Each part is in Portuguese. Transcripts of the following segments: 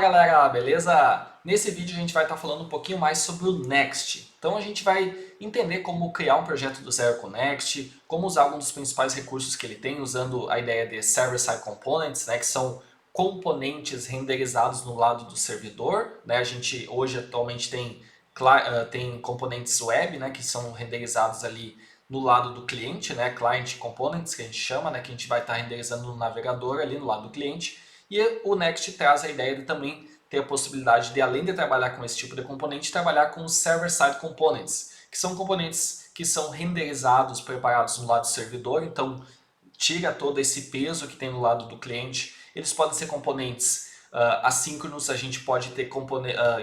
galera, beleza? Nesse vídeo a gente vai estar falando um pouquinho mais sobre o Next. Então a gente vai entender como criar um projeto do zero com o Next, como usar alguns dos principais recursos que ele tem, usando a ideia de Server-Side Components, né, que são componentes renderizados no lado do servidor. Né? A gente hoje atualmente tem componentes web, né, que são renderizados ali no lado do cliente, né, Client Components que a gente chama, né, que a gente vai estar renderizando no navegador ali no lado do cliente. E o Next traz a ideia de também ter a possibilidade de, além de trabalhar com esse tipo de componente, trabalhar com os Server-Side Components, que são componentes que são renderizados, preparados no lado do servidor, então tira todo esse peso que tem no lado do cliente. Eles podem ser componentes assíncronos, a gente pode ter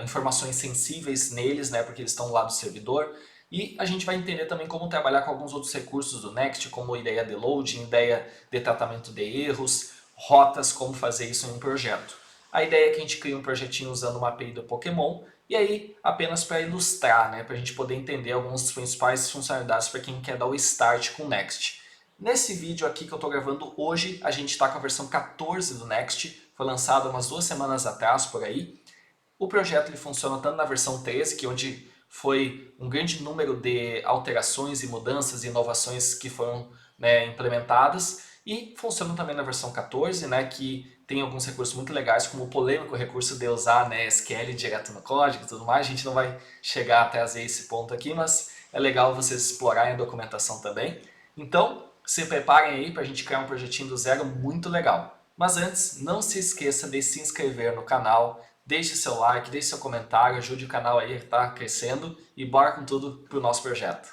informações sensíveis neles, né, porque eles estão no lado do servidor. E a gente vai entender também como trabalhar com alguns outros recursos do Next, como ideia de loading, ideia de tratamento de erros, rotas, como fazer isso em um projeto. A ideia é que a gente crie um projetinho usando uma API do Pokémon, e aí apenas para ilustrar, né, para a gente poder entender algumas das principais funcionalidades para quem quer dar o start com o Next. Nesse vídeo aqui que eu estou gravando hoje, a gente está com a versão 14 do Next, foi lançado umas 2 semanas atrás por aí. O projeto ele funciona tanto na versão 13, que é onde foi um grande número de alterações e mudanças e inovações que foram, né, implementadas, e funciona também na versão 14, né, que tem alguns recursos muito legais, como o polêmico recurso de usar, né, SQL direto no código e tudo mais. A gente não vai chegar a trazer esse ponto aqui, mas é legal vocês explorarem a documentação também. Então, se preparem aí para a gente criar um projetinho do zero muito legal. Mas antes, não se esqueça de se inscrever no canal, deixe seu like, deixe seu comentário, ajude o canal aí a estar crescendo e bora com tudo para o nosso projeto.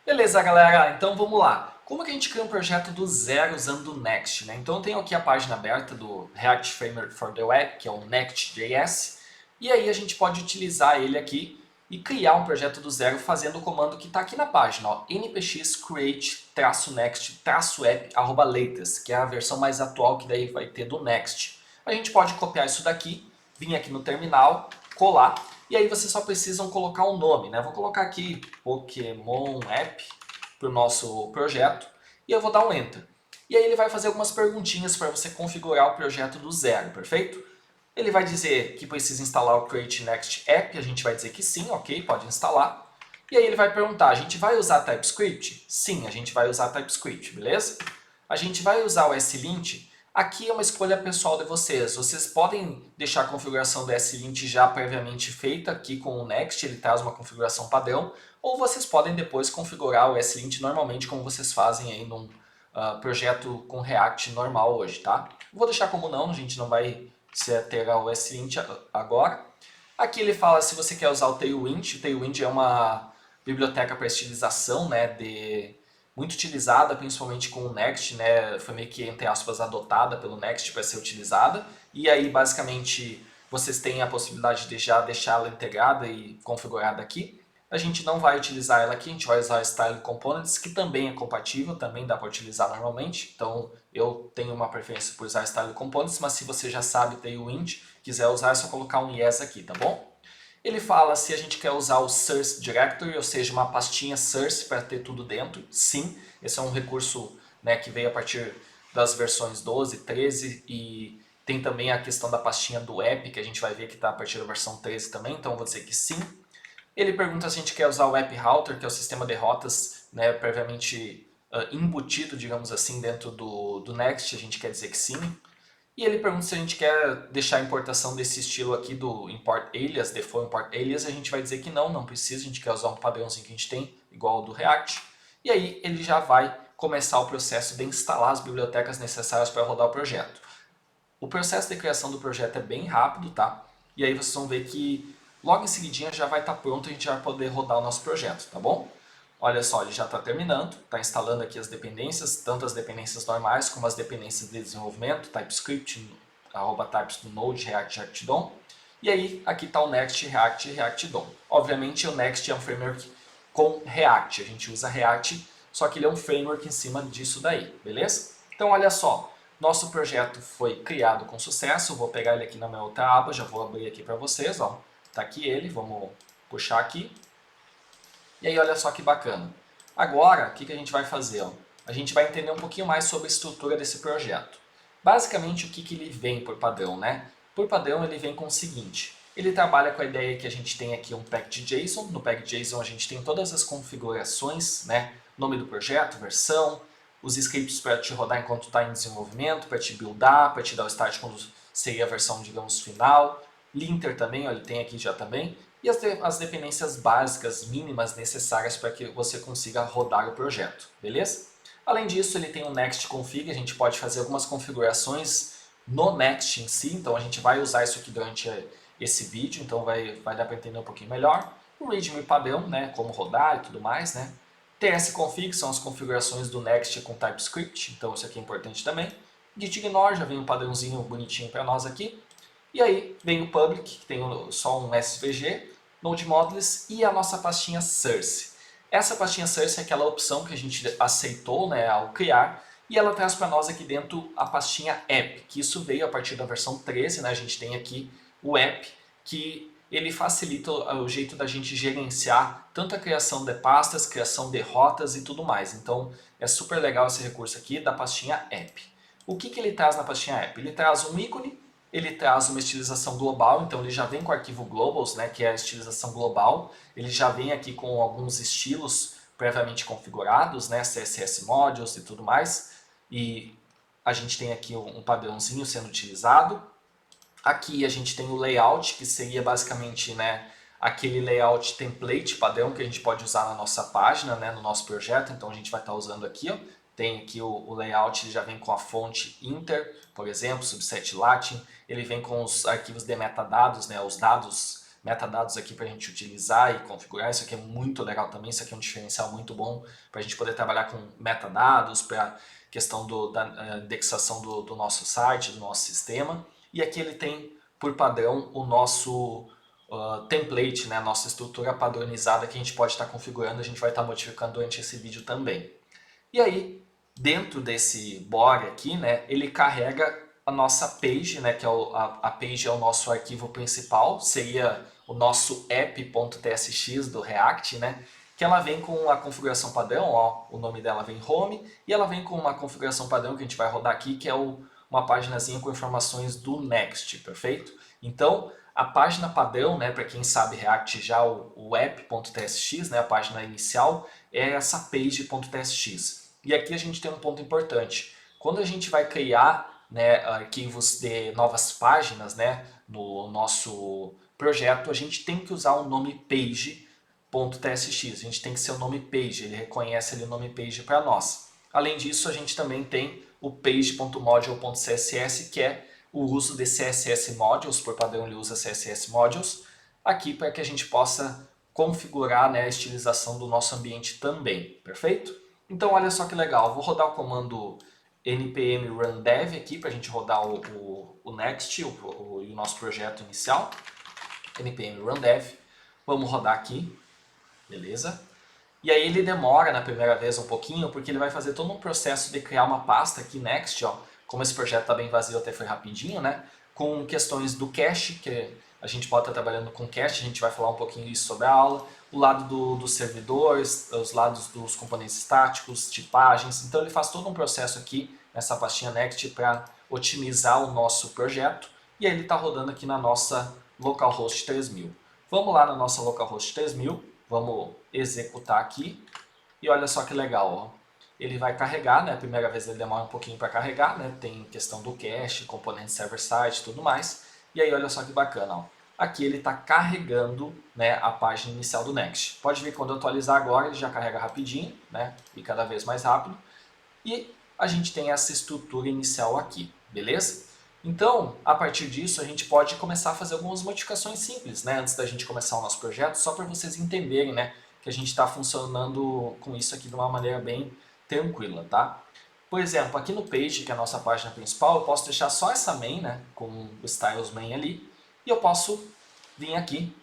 Beleza, galera, então vamos lá. Como que a gente cria um projeto do zero usando o Next? Né? Então eu tenho aqui a página aberta do React Framework for the Web, que é o Next.js, e aí a gente pode utilizar ele aqui e criar um projeto do zero fazendo o comando que está aqui na página, ó, npx create-next-app@latest, que é a versão mais atual que daí vai ter do Next. A gente pode copiar isso daqui, vir aqui no terminal, colar, e aí vocês só precisam colocar um nome, né? Vou colocar aqui Pokémon App para o nosso projeto e eu vou dar um Enter. E aí ele vai fazer algumas perguntinhas para você configurar o projeto do zero, perfeito? Ele vai dizer que precisa instalar o Create Next App, a gente vai dizer que sim, ok, pode instalar. E aí ele vai perguntar, a gente vai usar TypeScript? Sim, a gente vai usar TypeScript, beleza? A gente vai usar o SLint? Aqui é uma escolha pessoal de vocês. Vocês podem deixar a configuração do SLint já previamente feita aqui com o Next, ele traz uma configuração padrão, ou vocês podem depois configurar o SLint normalmente como vocês fazem aí num projeto com React normal hoje, tá? Vou deixar como não, a gente não vai ter o SLint agora. Aqui ele fala se você quer usar o Tailwind. O Tailwind é uma biblioteca para estilização, né, muito utilizada, principalmente com o Next, né, foi meio que, entre aspas, adotada pelo Next para ser utilizada. E aí, basicamente, vocês têm a possibilidade de já deixá-la integrada e configurada aqui. A gente não vai utilizar ela aqui, a gente vai usar o Style Components, que também é compatível, também dá para utilizar normalmente. Então, eu tenho uma preferência por usar Style Components, mas se você já sabe Tailwind, quiser usar, é só colocar um Yes aqui, tá bom? Ele fala se a gente quer usar o Source Directory, ou seja, uma pastinha Source para ter tudo dentro. Sim, esse é um recurso, né, que veio a partir das versões 12, 13 e tem também a questão da pastinha do app, que a gente vai ver que está a partir da versão 13 também, então eu vou dizer que sim. Ele pergunta se a gente quer usar o App Router, que é o sistema de rotas, né, previamente embutido, digamos assim, dentro do Next, a gente quer dizer que sim. E ele pergunta se a gente quer deixar a importação desse estilo aqui do import alias, default import alias, a gente vai dizer que não, não precisa, a gente quer usar um padrãozinho que a gente tem, igual ao do React. E aí ele já vai começar o processo de instalar as bibliotecas necessárias para rodar o projeto. O processo de criação do projeto é bem rápido, tá? E aí vocês vão ver que logo em seguidinha já vai estar pronto e a gente vai poder rodar o nosso projeto, tá bom? Olha só, ele já está terminando, está instalando aqui as dependências, tanto as dependências normais como as dependências de desenvolvimento, TypeScript, @types do Node, React, React DOM. E aí, aqui está o Next, React e React DOM. Obviamente, o Next é um framework com React, a gente usa React, só que ele é um framework em cima disso daí, beleza? Então, olha só, nosso projeto foi criado com sucesso, vou pegar ele aqui na minha outra aba, já vou abrir aqui para vocês, ó. Tá aqui ele, vamos puxar aqui. E aí olha só que bacana. Agora, o que a gente vai fazer? Ó? a gente vai entender um pouquinho mais sobre a estrutura desse projeto. Basicamente, o que ele vem por padrão, né? Por padrão, ele vem com o seguinte. Ele trabalha com a ideia que a gente tem aqui um package.json. No package.json a gente tem todas as configurações, né? Nome do projeto, versão, os scripts para te rodar enquanto está em desenvolvimento, para te buildar, para te dar o start quando seria a versão, digamos, final. Linter também, ó, ele tem aqui já também. E as dependências básicas, mínimas, necessárias para que você consiga rodar o projeto, beleza? Além disso, ele tem um Next Config, a gente pode fazer algumas configurações no Next em si, então a gente vai usar isso aqui durante esse vídeo, então vai dar para entender um pouquinho melhor. O README padrão, né, como rodar e tudo mais, né. tsconfig são as configurações do Next com TypeScript, então isso aqui é importante também. Gitignore já vem um padrãozinho bonitinho para nós aqui. E aí vem o public, que tem só um SVG, Node Modules e a nossa pastinha source. Essa pastinha source é aquela opção que a gente aceitou, né, ao criar, e ela traz para nós aqui dentro a pastinha app, que isso veio a partir da versão 13, né, a gente tem aqui o app, que ele facilita o jeito da gente gerenciar tanto a criação de pastas, criação de rotas e tudo mais. Então é super legal esse recurso aqui da pastinha app. O que ele traz na pastinha app? Ele traz um ícone, ele traz uma estilização global, então ele já vem com o arquivo globals, né, que é a estilização global. Ele já vem aqui com alguns estilos previamente configurados, né, CSS modules e tudo mais. E a gente tem aqui um padrãozinho sendo utilizado. Aqui a gente tem o layout, que seria basicamente, né, aquele layout template padrão que a gente pode usar na nossa página, né, no nosso projeto. Então a gente vai estar usando aqui, ó. Tem aqui o layout, ele já vem com a fonte Inter, por exemplo, subset Latin. Ele vem com os arquivos de metadados, né, os dados, metadados aqui para a gente utilizar e configurar. Isso aqui é muito legal também, isso aqui é um diferencial muito bom para a gente poder trabalhar com metadados, para questão da indexação do nosso site, do nosso sistema. E aqui ele tem por padrão o nosso template, né, a nossa estrutura padronizada que a gente pode estar configurando, a gente vai estar modificando durante esse vídeo também. E aí, dentro desse body aqui, né, ele carrega a nossa page, né, que é a page é o nosso arquivo principal, seria o nosso app.tsx do React, né, que ela vem com a configuração padrão, ó, o nome dela vem home, e ela vem com uma configuração padrão que a gente vai rodar aqui, que é uma paginazinha com informações do Next, perfeito? Então, a página padrão, né, para quem sabe React já o app.tsx, né, a página inicial, é essa page.tsx. E aqui a gente tem um ponto importante. Quando a gente vai criar, né, arquivos de novas páginas, né, no nosso projeto, a gente tem que usar o nome page.tsx. A gente tem que ser o nome page, ele reconhece ali o nome page para nós. Além disso, a gente também tem o page.module.css, que é o uso de CSS modules, por padrão ele usa CSS modules, aqui para que a gente possa configurar, né, a estilização do nosso ambiente também, perfeito? Então olha só que legal, vou rodar o comando npm run dev aqui para a gente rodar o Next, o nosso projeto inicial, npm run dev, vamos rodar aqui, beleza? E aí ele demora na primeira vez um pouquinho, porque ele vai fazer todo um processo de criar uma pasta aqui Next, ó, como esse projeto está bem vazio, até foi rapidinho, né? Com questões do cache, que a gente pode estar trabalhando com cache, a gente vai falar um pouquinho isso sobre a aula, o lado dos servidores, os lados dos componentes estáticos, tipagens, então ele faz todo um processo aqui nessa pastinha Next para otimizar o nosso projeto, e aí ele está rodando aqui na nossa localhost 3000. Vamos lá na nossa localhost 3000, vamos executar aqui, e olha só que legal, ó. Ele vai carregar, né? A primeira vez ele demora um pouquinho para carregar, né? Tem questão do cache, componente server-side e tudo mais. E aí olha só que bacana, ó. Aqui ele está carregando, né, a página inicial do Next. Pode ver que quando eu atualizar agora ele já carrega rapidinho, né? E cada vez mais rápido. E a gente tem essa estrutura inicial aqui, beleza? Então, a partir disso, a gente pode começar a fazer algumas modificações simples, né? Antes da gente começar o nosso projeto, só para vocês entenderem, né? Que a gente está funcionando com isso aqui de uma maneira bem tranquila, tá? Por exemplo, aqui no page, que é a nossa página principal, eu posso deixar só essa main, né, com o styles main ali, e eu posso vir aqui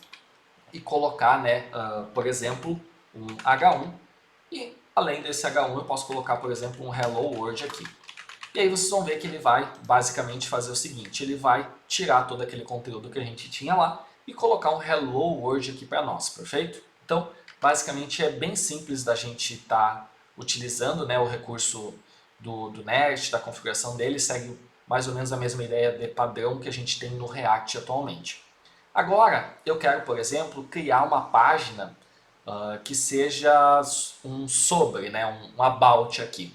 e colocar, né, por exemplo, um H1, e além desse H1 eu posso colocar, por exemplo, um Hello World aqui. E aí vocês vão ver que ele vai basicamente fazer o seguinte, ele vai tirar todo aquele conteúdo que a gente tinha lá e colocar um Hello World aqui para nós, perfeito? Então, basicamente é bem simples da gente estar utilizando, né, o recurso do Next, da configuração dele, segue mais ou menos a mesma ideia de padrão que a gente tem no React atualmente. Agora, eu quero, por exemplo, criar uma página que seja um sobre, né, um about aqui.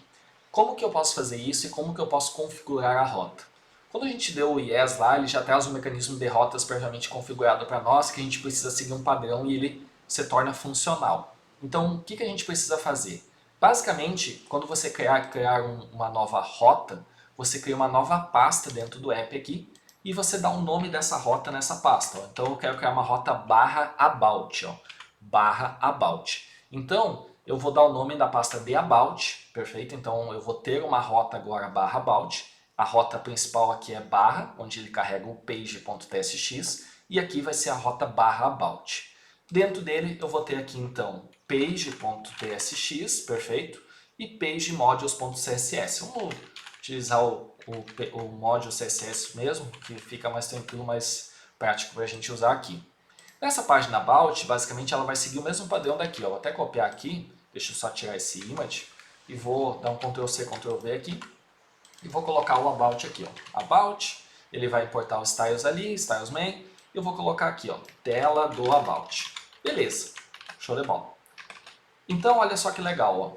Como que eu posso fazer isso e como que eu posso configurar a rota? Quando a gente deu o yes lá, ele já traz um mecanismo de rotas previamente configurado para nós, que a gente precisa seguir um padrão e ele se torna funcional. Então, o que a gente precisa fazer? Basicamente, quando você criar uma nova rota, você cria uma nova pasta dentro do app aqui e você dá o nome dessa rota nessa pasta. Ó. Então, eu quero criar uma rota /about, ó, /about. Então, eu vou dar o nome da pasta de about, perfeito? Então, eu vou ter uma rota agora /about. A rota principal aqui é barra, onde ele carrega o page.tsx, e aqui vai ser a rota /about. Dentro dele eu vou ter aqui então page.tsx, perfeito, e pagemodules.css. Vamos utilizar o módulo CSS mesmo, que fica mais tranquilo, mais prático para a gente usar aqui. Nessa página about, basicamente ela vai seguir o mesmo padrão daqui. Ó. Vou até copiar aqui, deixa eu só tirar esse image, e vou dar um Ctrl+C, Ctrl+V aqui, e vou colocar o about aqui, ó. About, ele vai importar os styles ali, styles main, e eu vou colocar aqui, ó, tela do about. Beleza, show de bola. Então, olha só que legal, ó.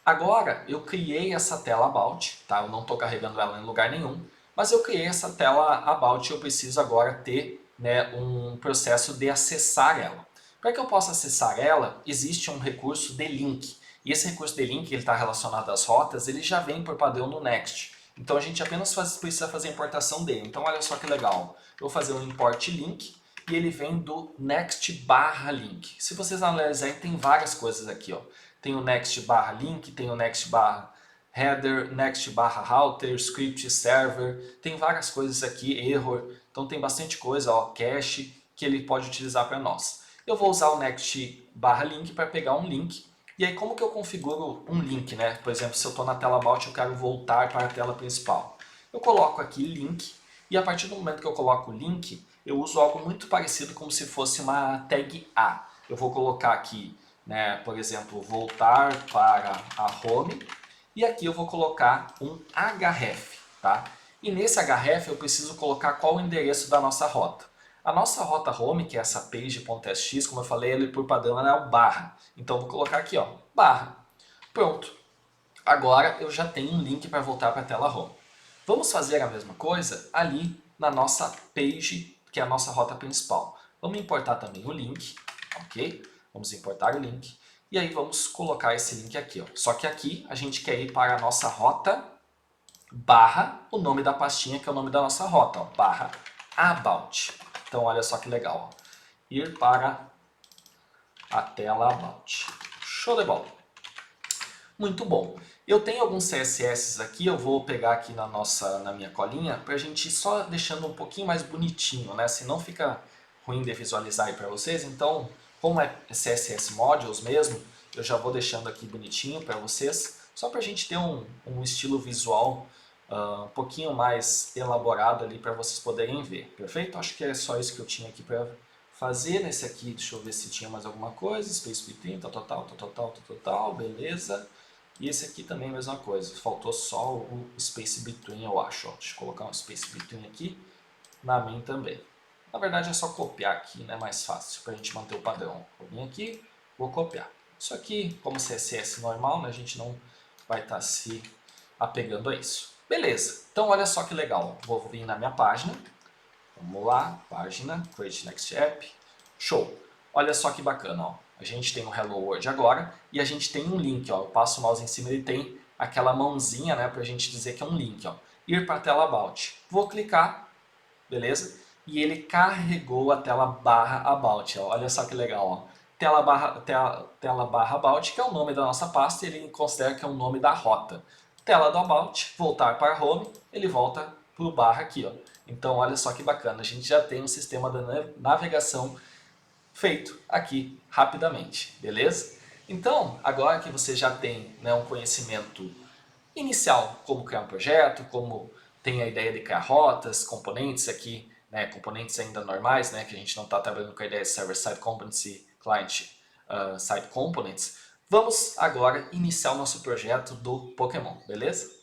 Agora, eu criei essa tela about, tá? Eu não estou carregando ela em lugar nenhum, mas eu criei essa tela about e eu preciso agora ter, né, um processo de acessar ela. Para que eu possa acessar ela, existe um recurso de link. E esse recurso de link, ele está relacionado às rotas, ele já vem por padrão no Next. Então a gente apenas precisa fazer a importação dele. Então olha só que legal. Eu vou fazer um import link e ele vem do next/link. Se vocês analisarem, tem várias coisas aqui, ó. Tem o next/link, tem o next/header, next/router, script server, tem várias coisas aqui, error. Então tem bastante coisa, ó, cache, que ele pode utilizar para nós. Eu vou usar o next/link para pegar um link. E aí como que eu configuro um link, né? Por exemplo, se eu estou na tela about e eu quero voltar para a tela principal. Eu coloco aqui link e a partir do momento que eu coloco o link, eu uso algo muito parecido como se fosse uma tag A. Eu vou colocar aqui, né, por exemplo, voltar para a home e aqui eu vou colocar um href, tá? E nesse href eu preciso colocar qual o endereço da nossa rota. A nossa rota home, que é essa page.sx, como eu falei, ele por padrão é o barra. Então eu vou colocar aqui, ó, barra. Pronto. Agora eu já tenho um link para voltar para a tela home. Vamos fazer a mesma coisa ali na nossa page, que é a nossa rota principal. Vamos importar também o link, ok? Vamos importar o link. E aí vamos colocar esse link aqui, ó. Só que aqui a gente quer ir para a nossa rota barra o nome da pastinha, que é o nome da nossa rota, ó, barra about. Então olha só que legal, ó. Ir para a tela about. Show de bola. Muito bom. Eu tenho alguns CSS aqui, eu vou pegar aqui na minha colinha para a gente ir só deixando um pouquinho mais bonitinho, né? Senão fica ruim de visualizar aí para vocês. Então, como é CSS Modules mesmo, eu já vou deixando aqui bonitinho para vocês, só para a gente ter um estilo visual um pouquinho mais elaborado ali para vocês poderem ver. Perfeito? Acho que é só isso que eu tinha aqui para fazer. Nesse aqui, deixa eu ver se tinha mais alguma coisa. Space Between, tal, beleza. E esse aqui também a mesma coisa, faltou só o Space Between, eu acho. Ó. Deixa eu colocar um Space Between aqui na main também. Na verdade é só copiar aqui, né? Mais fácil para a gente manter o padrão. Vou vir aqui, vou copiar. Isso aqui, como CSS normal, né? A gente não vai estar se apegando a isso. Beleza, então olha só que legal. Vou vir na minha página. Vamos lá, página, Create Next App. Show! Olha só que bacana, ó. A gente tem o Hello World agora e a gente tem um link, ó. Eu passo o mouse em cima e ele tem aquela mãozinha, né, pra gente dizer que é um link, ó. Ir para a tela About. Vou clicar, beleza? E ele carregou a tela barra About, ó. Olha só que legal, ó. Tela barra About, que é o nome da nossa pasta, e ele considera que é o nome da rota. Tela do About, voltar para Home, ele volta para o barra aqui, ó. Então olha só que bacana, a gente já tem um sistema de navegação feito aqui rapidamente, beleza? Então, agora que você já tem, né, um conhecimento inicial, como criar um projeto, como tem a ideia de criar rotas, componentes aqui, né, componentes ainda normais, né, que a gente não está trabalhando com a ideia de server-side components e client-side components, Vamos agora iniciar o nosso projeto do Pokémon, beleza?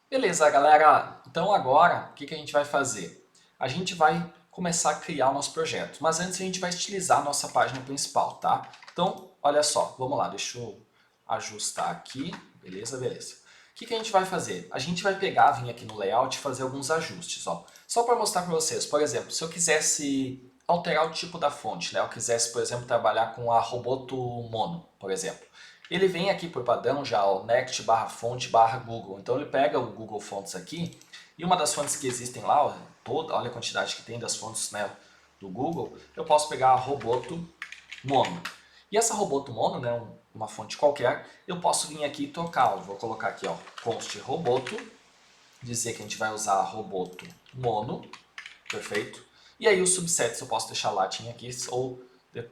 Beleza, galera. Então agora, o que a gente vai fazer? A gente vai começar a criar o nosso projeto, mas antes a gente vai estilizar a nossa página principal, tá? Então, olha só, vamos lá, deixa eu ajustar aqui, beleza, beleza. O que a gente vai fazer? A gente vai pegar, vir aqui no layout e fazer alguns ajustes, ó. Só para mostrar para vocês, por exemplo, se eu quisesse alterar o tipo da fonte, né? Eu quisesse, por exemplo, trabalhar com a Roboto Mono, por exemplo. Ele vem aqui por padrão já, o next barra fonte barra Google. Então ele pega o Google Fontes aqui, e uma das fontes que existem lá, ó, olha a quantidade que tem das fontes, né, do Google, eu posso pegar a Roboto Mono. E essa Roboto Mono, né, uma fonte qualquer, eu posso vir aqui e trocar. Eu vou colocar aqui, ó, const Roboto, dizer que a gente vai usar a Roboto Mono, perfeito. E aí os subsets eu posso deixar Latin aqui, ou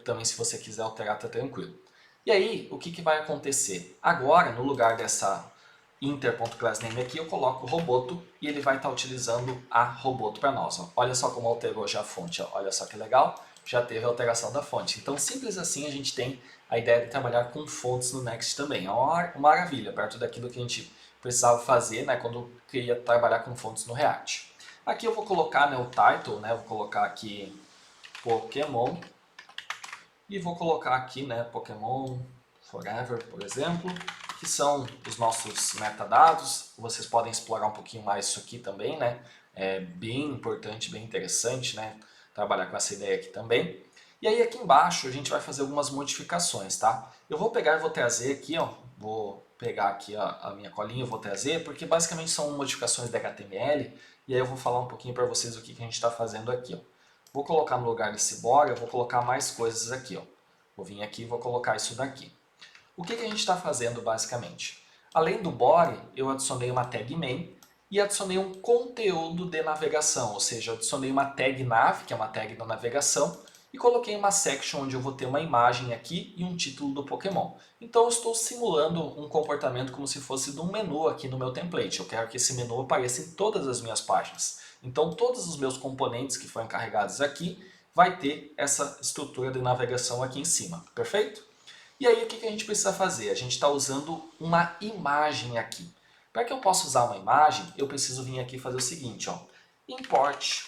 também se você quiser alterar, tá tranquilo. E aí, o que vai acontecer? Agora, no lugar dessa inter.className aqui, eu coloco o Roboto e ele vai estar utilizando a Roboto para nós. Ó. Olha só como alterou já a fonte, ó. Olha só que legal, já teve a alteração da fonte. Então, simples assim, a gente tem a ideia de trabalhar com fontes no Next também. É uma maravilha, perto daquilo que a gente precisava fazer, né, quando queria trabalhar com fontes no React. Aqui eu vou colocar, né, o title, né, vou colocar aqui Pokémon. E vou colocar aqui, né, Pokémon Forever, por exemplo, que são os nossos metadados. Vocês podem explorar um pouquinho mais isso aqui também, né? É bem importante, bem interessante, né? Trabalhar com essa ideia aqui também. E aí aqui embaixo a gente vai fazer algumas modificações, tá? Eu vou pegar e vou trazer aqui, ó, vou pegar aqui a minha colinha e vou trazer, porque basicamente são modificações de HTML, e aí eu vou falar um pouquinho para vocês o que a gente está fazendo aqui, ó. Vou colocar no lugar desse bora, eu vou colocar mais coisas aqui, ó. Vou vir aqui e vou colocar isso daqui. O que a gente está fazendo basicamente? Além do body, eu adicionei uma tag main e adicionei um conteúdo de navegação, ou seja, eu adicionei uma tag nav, que é uma tag da navegação, e coloquei uma section onde eu vou ter uma imagem aqui e um título do Pokémon. Então eu estou simulando um comportamento como se fosse de um menu aqui no meu template. Eu quero que esse menu apareça em todas as minhas páginas. Então todos os meus componentes que foram carregados aqui vai ter essa estrutura de navegação aqui em cima, perfeito? E aí o que a gente precisa fazer? A gente está usando uma imagem aqui. Para que eu possa usar uma imagem, eu preciso vir aqui fazer o seguinte, ó, import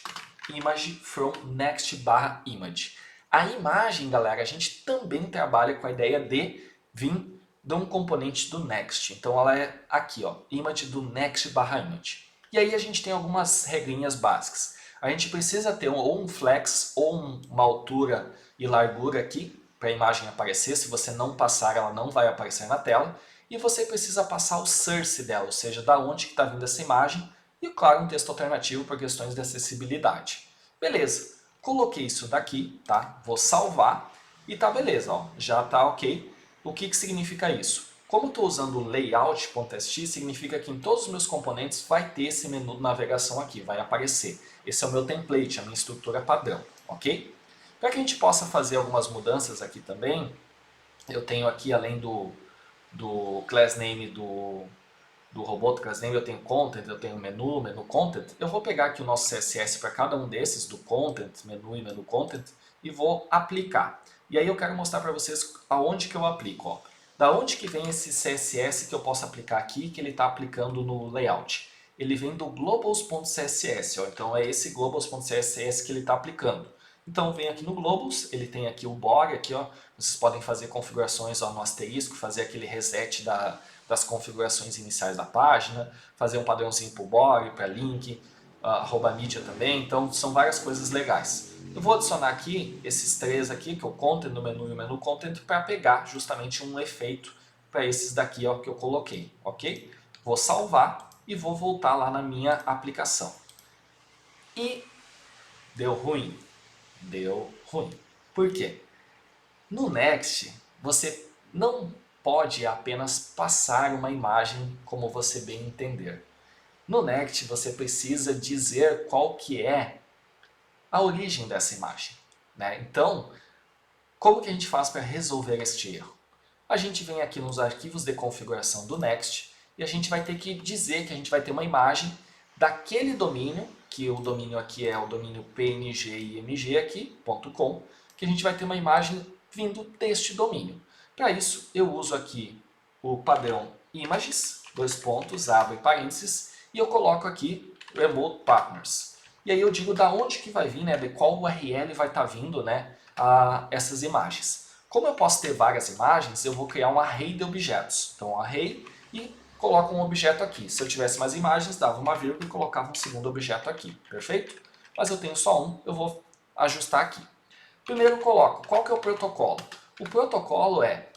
image from next barra image. A imagem, galera, a gente também trabalha com a ideia de vir de um componente do next. Então ela é aqui, ó, image do next barra image. E aí a gente tem algumas regrinhas básicas. A gente precisa ter ou um flex ou uma altura e largura aqui para a imagem aparecer. Se você não passar, ela não vai aparecer na tela. E você precisa passar o source dela, ou seja, da onde que está vindo essa imagem. E, claro, um texto alternativo para questões de acessibilidade. Beleza, coloquei isso daqui, tá? Vou salvar e tá beleza, ó, já tá ok. O que significa isso? Como eu estou usando o layout.st, significa que em todos os meus componentes vai ter esse menu de navegação aqui, vai aparecer. Esse é o meu template, a minha estrutura padrão, ok? Para que a gente possa fazer algumas mudanças aqui também, eu tenho aqui, além do class name do robô class name, eu tenho content, eu tenho menu content. Eu vou pegar aqui o nosso CSS para cada um desses, do content, menu e menu content, e vou aplicar. E aí eu quero mostrar para vocês aonde que eu aplico, ó. Da onde que vem esse CSS que eu posso aplicar aqui, que ele está aplicando no layout? Ele vem do globals.css, ó. Então é esse globals.css que ele está aplicando. Então vem aqui no globals, ele tem aqui o body, aqui, ó. Vocês podem fazer configurações, ó, no asterisco, fazer aquele reset das configurações iniciais da página, fazer um padrãozinho para o body, para link, @media também. Então são várias coisas legais. Eu vou adicionar aqui esses três aqui, que é o content no menu e o menu content, para pegar justamente um efeito para esses daqui, ó, que eu coloquei, ok? Vou salvar e vou voltar lá na minha aplicação. E deu ruim. Deu ruim. Por quê? No Next, você não pode apenas passar uma imagem como você bem entender. No Next, você precisa dizer qual que é a origem dessa imagem, né? Então, como que a gente faz para resolver este erro? A gente vem aqui nos arquivos de configuração do Next e a gente vai ter que dizer que a gente vai ter uma imagem daquele domínio, que o domínio aqui é o domínio png aqui, .com, que a gente vai ter uma imagem vindo deste domínio. Para isso, eu uso aqui o padrão images, dois pontos, abre parênteses, e eu coloco aqui remote partners. E aí eu digo da onde que vai vir, né, de qual URL vai estar vindo, né, essas imagens. Como eu posso ter várias imagens, eu vou criar um array de objetos. Então, um array e coloco um objeto aqui. Se eu tivesse mais imagens, dava uma vírgula e colocava um segundo objeto aqui. Perfeito? Mas eu tenho só um, eu vou ajustar aqui. Primeiro eu coloco, qual que é o protocolo? O protocolo é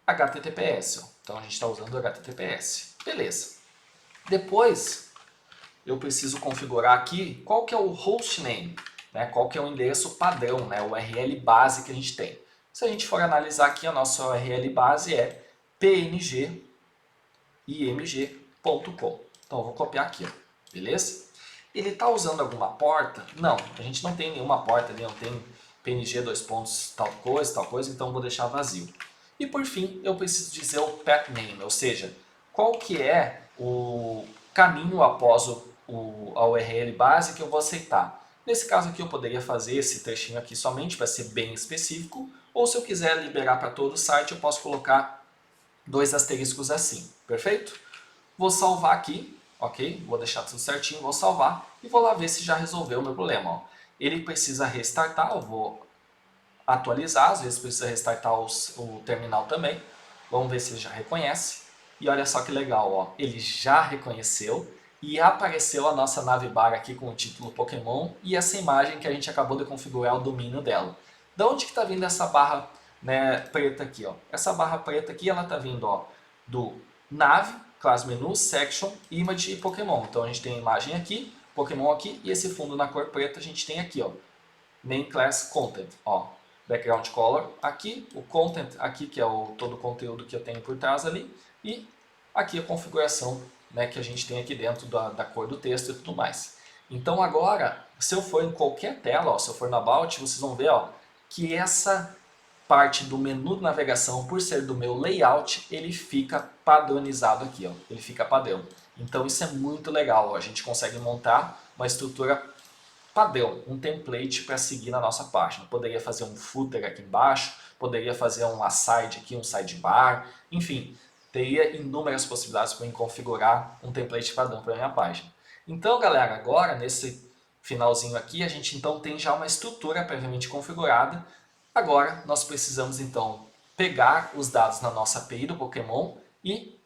HTTPS. Então a gente está usando o HTTPS. Beleza. Depois eu preciso configurar aqui qual que é o hostname, né? Qual que é o endereço padrão, né? O URL base que a gente tem. Se a gente for analisar aqui, a nossa URL base é pngimg.com. Então eu vou copiar aqui, ó. Beleza? Ele está usando alguma porta? Não, a gente não tem nenhuma porta ali, não tem png dois pontos tal coisa, então eu vou deixar vazio. E por fim, eu preciso dizer o path name, ou seja, qual que é o caminho após a URL base que eu vou aceitar. Nesse caso aqui eu poderia fazer esse trechinho aqui somente para ser bem específico, ou se eu quiser liberar para todo o site, eu posso colocar dois asteriscos assim, perfeito? Vou salvar aqui, ok? Vou deixar tudo certinho, vou salvar e vou lá ver se já resolveu o meu problema. Ó. Ele precisa restartar, eu vou atualizar, às vezes precisa restartar o terminal também. Vamos ver se ele já reconhece. E olha só que legal, ó. Ele já reconheceu e apareceu a nossa navbar aqui com o título Pokémon e essa imagem que a gente acabou de configurar o domínio dela. Da onde que está vindo essa barra, né, preta aqui? Ó? Essa barra preta aqui ela está vindo, ó, do Nav, Class Menu, Section, Image e Pokémon. Então a gente tem a imagem aqui, Pokémon aqui e esse fundo na cor preta a gente tem aqui, ó, Main Class Content. Ó, background color aqui, o content aqui que é todo o conteúdo que eu tenho por trás ali e aqui a configuração, né, que a gente tem aqui dentro da cor do texto e tudo mais. Então agora, se eu for em qualquer tela, ó, se eu for na About, vocês vão ver, ó, que essa parte do menu de navegação, por ser do meu layout, ele fica padronizado aqui, ó, ele fica padrão. Então isso é muito legal, ó, a gente consegue montar uma estrutura padrão, um template para seguir na nossa página. Poderia fazer um footer aqui embaixo, poderia fazer um aside aqui, um sidebar, enfim, teria inúmeras possibilidades para eu configurar um template padrão para a minha página. Então, galera, agora nesse finalzinho aqui, a gente então tem já uma estrutura previamente configurada. Agora, nós precisamos então pegar os dados na nossa API do Pokémon e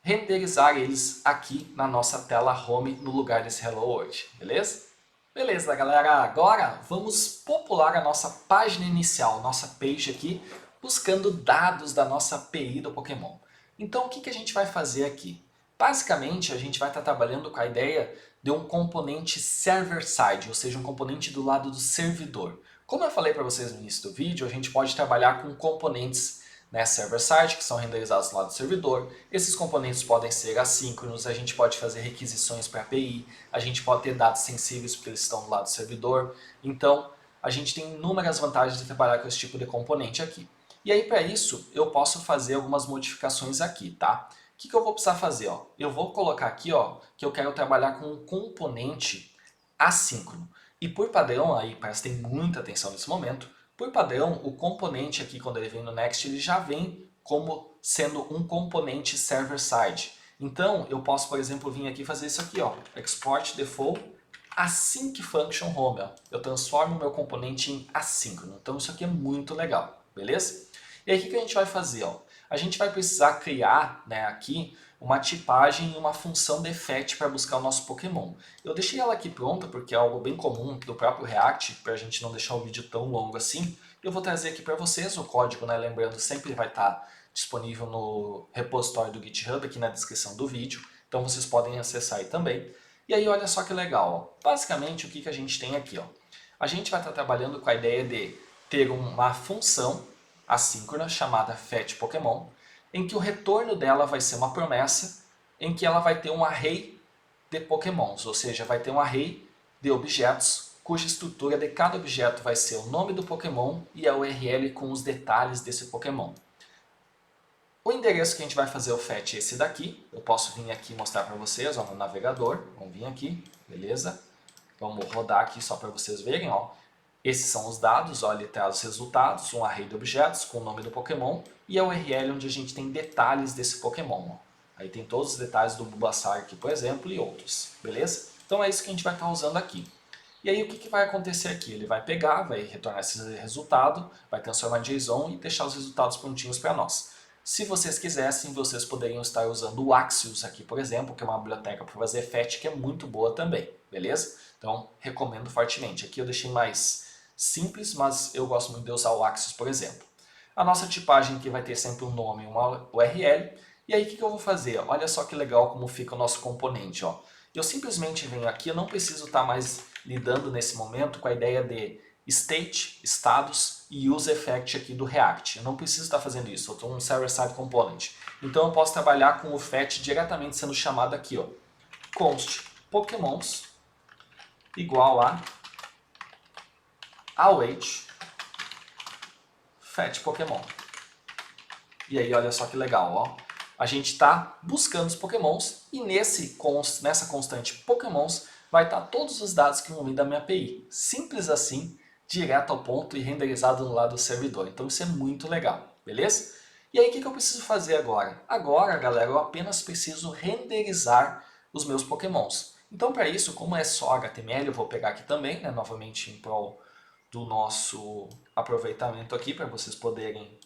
renderizar eles aqui na nossa tela home no lugar desse Hello World, beleza? Beleza, galera, agora vamos popular a nossa página inicial, nossa page aqui, buscando dados da nossa API do Pokémon. Então, o que a gente vai fazer aqui? Basicamente, a gente vai estar trabalhando com a ideia de um componente server-side, ou seja, um componente do lado do servidor. Como eu falei para vocês no início do vídeo, a gente pode trabalhar com componentes, né, server-side, que são renderizados do lado do servidor. Esses componentes podem ser assíncronos, a gente pode fazer requisições para a API, a gente pode ter dados sensíveis porque eles estão do lado do servidor. Então, a gente tem inúmeras vantagens de trabalhar com esse tipo de componente aqui. E aí, para isso, eu posso fazer algumas modificações aqui, tá? O que eu vou precisar fazer? Ó? Eu vou colocar aqui, ó, que eu quero trabalhar com um componente assíncrono. E por padrão, aí prestem muita atenção nesse momento, por padrão, o componente aqui, quando ele vem no Next, ele já vem como sendo um componente server-side. Então, eu posso, por exemplo, vir aqui e fazer isso aqui, ó, export default async function home. Ó. Eu transformo o meu componente em assíncrono. Então, isso aqui é muito legal, beleza? E aí, o que a gente vai fazer? Ó? A gente vai precisar criar, né, aqui uma tipagem e uma função de fetch para buscar o nosso Pokémon. Eu deixei ela aqui pronta porque é algo bem comum do próprio React, para a gente não deixar o vídeo tão longo assim. Eu vou trazer aqui para vocês o código, né, lembrando, sempre vai estar disponível no repositório do GitHub, aqui na descrição do vídeo, então vocês podem acessar aí também. E aí olha só que legal, ó. Basicamente o que a gente tem aqui? Ó? A gente vai estar trabalhando com a ideia de ter uma função assíncrona chamada fetchPokémon, em que o retorno dela vai ser uma promessa, em que ela vai ter um array de pokémons, ou seja, vai ter um array de objetos, cuja estrutura de cada objeto vai ser o nome do pokémon e a URL com os detalhes desse pokémon. O endereço que a gente vai fazer o fetch é esse daqui, eu posso vir aqui e mostrar para vocês, ó, no navegador, vamos vir aqui, beleza? Vamos rodar aqui só para vocês verem, ó. Esses são os dados, ó, ele traz os resultados, um array de objetos com o nome do Pokémon e a URL onde a gente tem detalhes desse Pokémon. Ó. Aí tem todos os detalhes do Bulbasaur aqui, por exemplo, e outros, beleza? Então é isso que a gente vai estar usando aqui. E aí o que vai acontecer aqui? Ele vai pegar, vai retornar esse resultado, vai transformar em JSON e deixar os resultados prontinhos para nós. Se vocês quisessem, vocês poderiam estar usando o Axios aqui, por exemplo, que é uma biblioteca para fazer fetch que é muito boa também, beleza? Então recomendo fortemente. Aqui eu deixei mais simples, mas eu gosto muito de usar o Axios, por exemplo. A nossa tipagem aqui vai ter sempre um nome e uma URL. E aí o que eu vou fazer? Olha só que legal como fica o nosso componente. Ó. Eu simplesmente venho aqui, eu não preciso estar mais lidando nesse momento com a ideia de state, status e use effect aqui do React. Eu não preciso estar fazendo isso, eu estou um server-side component. Então eu posso trabalhar com o fetch diretamente sendo chamado aqui, ó, const pokémons igual a await fetch Pokémon. E aí olha só que legal, ó. A gente está buscando os Pokémons e nessa constante Pokémons vai estar todos os dados que vão vir da minha API. Simples assim, direto ao ponto e renderizado no lado do servidor. Então isso é muito legal, beleza? E aí o que eu preciso fazer agora? Agora, galera, eu apenas preciso renderizar os meus Pokémons. Então para isso, como é só HTML, eu vou pegar aqui também, né, novamente em prol do nosso aproveitamento aqui, para vocês poderem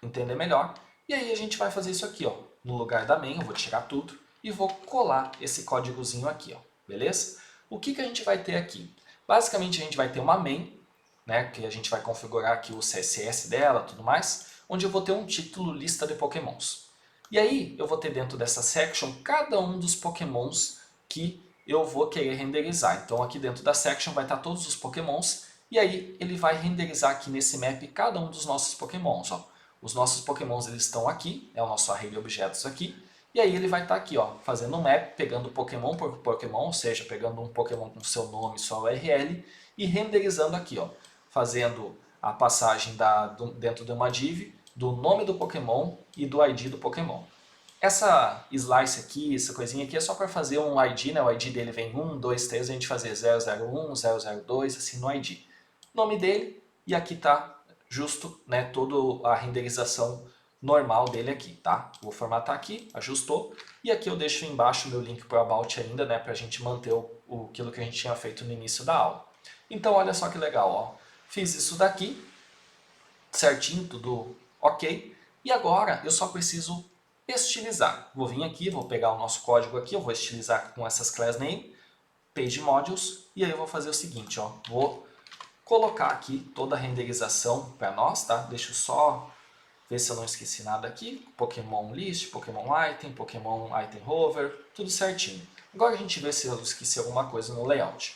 entender melhor. E aí a gente vai fazer isso aqui, ó. No lugar da main, eu vou tirar tudo e vou colar esse códigozinho aqui, ó. Beleza? O que a gente vai ter aqui? Basicamente a gente vai ter uma main, né, que a gente vai configurar aqui o CSS dela e tudo mais, onde eu vou ter um título lista de pokémons. E aí eu vou ter dentro dessa section cada um dos pokémons que eu vou querer renderizar. Então aqui dentro da section vai estar todos os pokémons e aí ele vai renderizar aqui nesse map cada um dos nossos pokémons, ó. Os nossos pokémons eles estão aqui, é o nosso array de objetos aqui, e aí ele vai estar aqui, ó, fazendo um map, pegando pokémon por pokémon, ou seja, pegando um pokémon com seu nome e sua URL, e renderizando aqui, ó, fazendo a passagem dentro de uma div do nome do pokémon e do ID do pokémon. Essa slice aqui, essa coisinha aqui é só para fazer um ID, né? O ID dele vem 1, 2, 3, a gente fazer 001, 002, assim no ID. Nome dele, e aqui está justo, né, toda a renderização normal dele aqui, tá? Vou formatar aqui, ajustou, e aqui eu deixo embaixo o meu link para o About ainda, né, para a gente manter aquilo que a gente tinha feito no início da aula. Então olha só que legal, ó. Fiz isso daqui, certinho, tudo ok, e agora eu só preciso estilizar. Vou vir aqui, vou pegar o nosso código aqui, eu vou estilizar com essas class name, page modules, e aí eu vou fazer o seguinte, ó, vou colocar aqui toda a renderização para nós, tá? Deixa eu só ver se eu não esqueci nada aqui. Pokémon List, Pokémon Item, Pokémon Item Hover, tudo certinho. Agora a gente vê se eu esqueci alguma coisa no layout.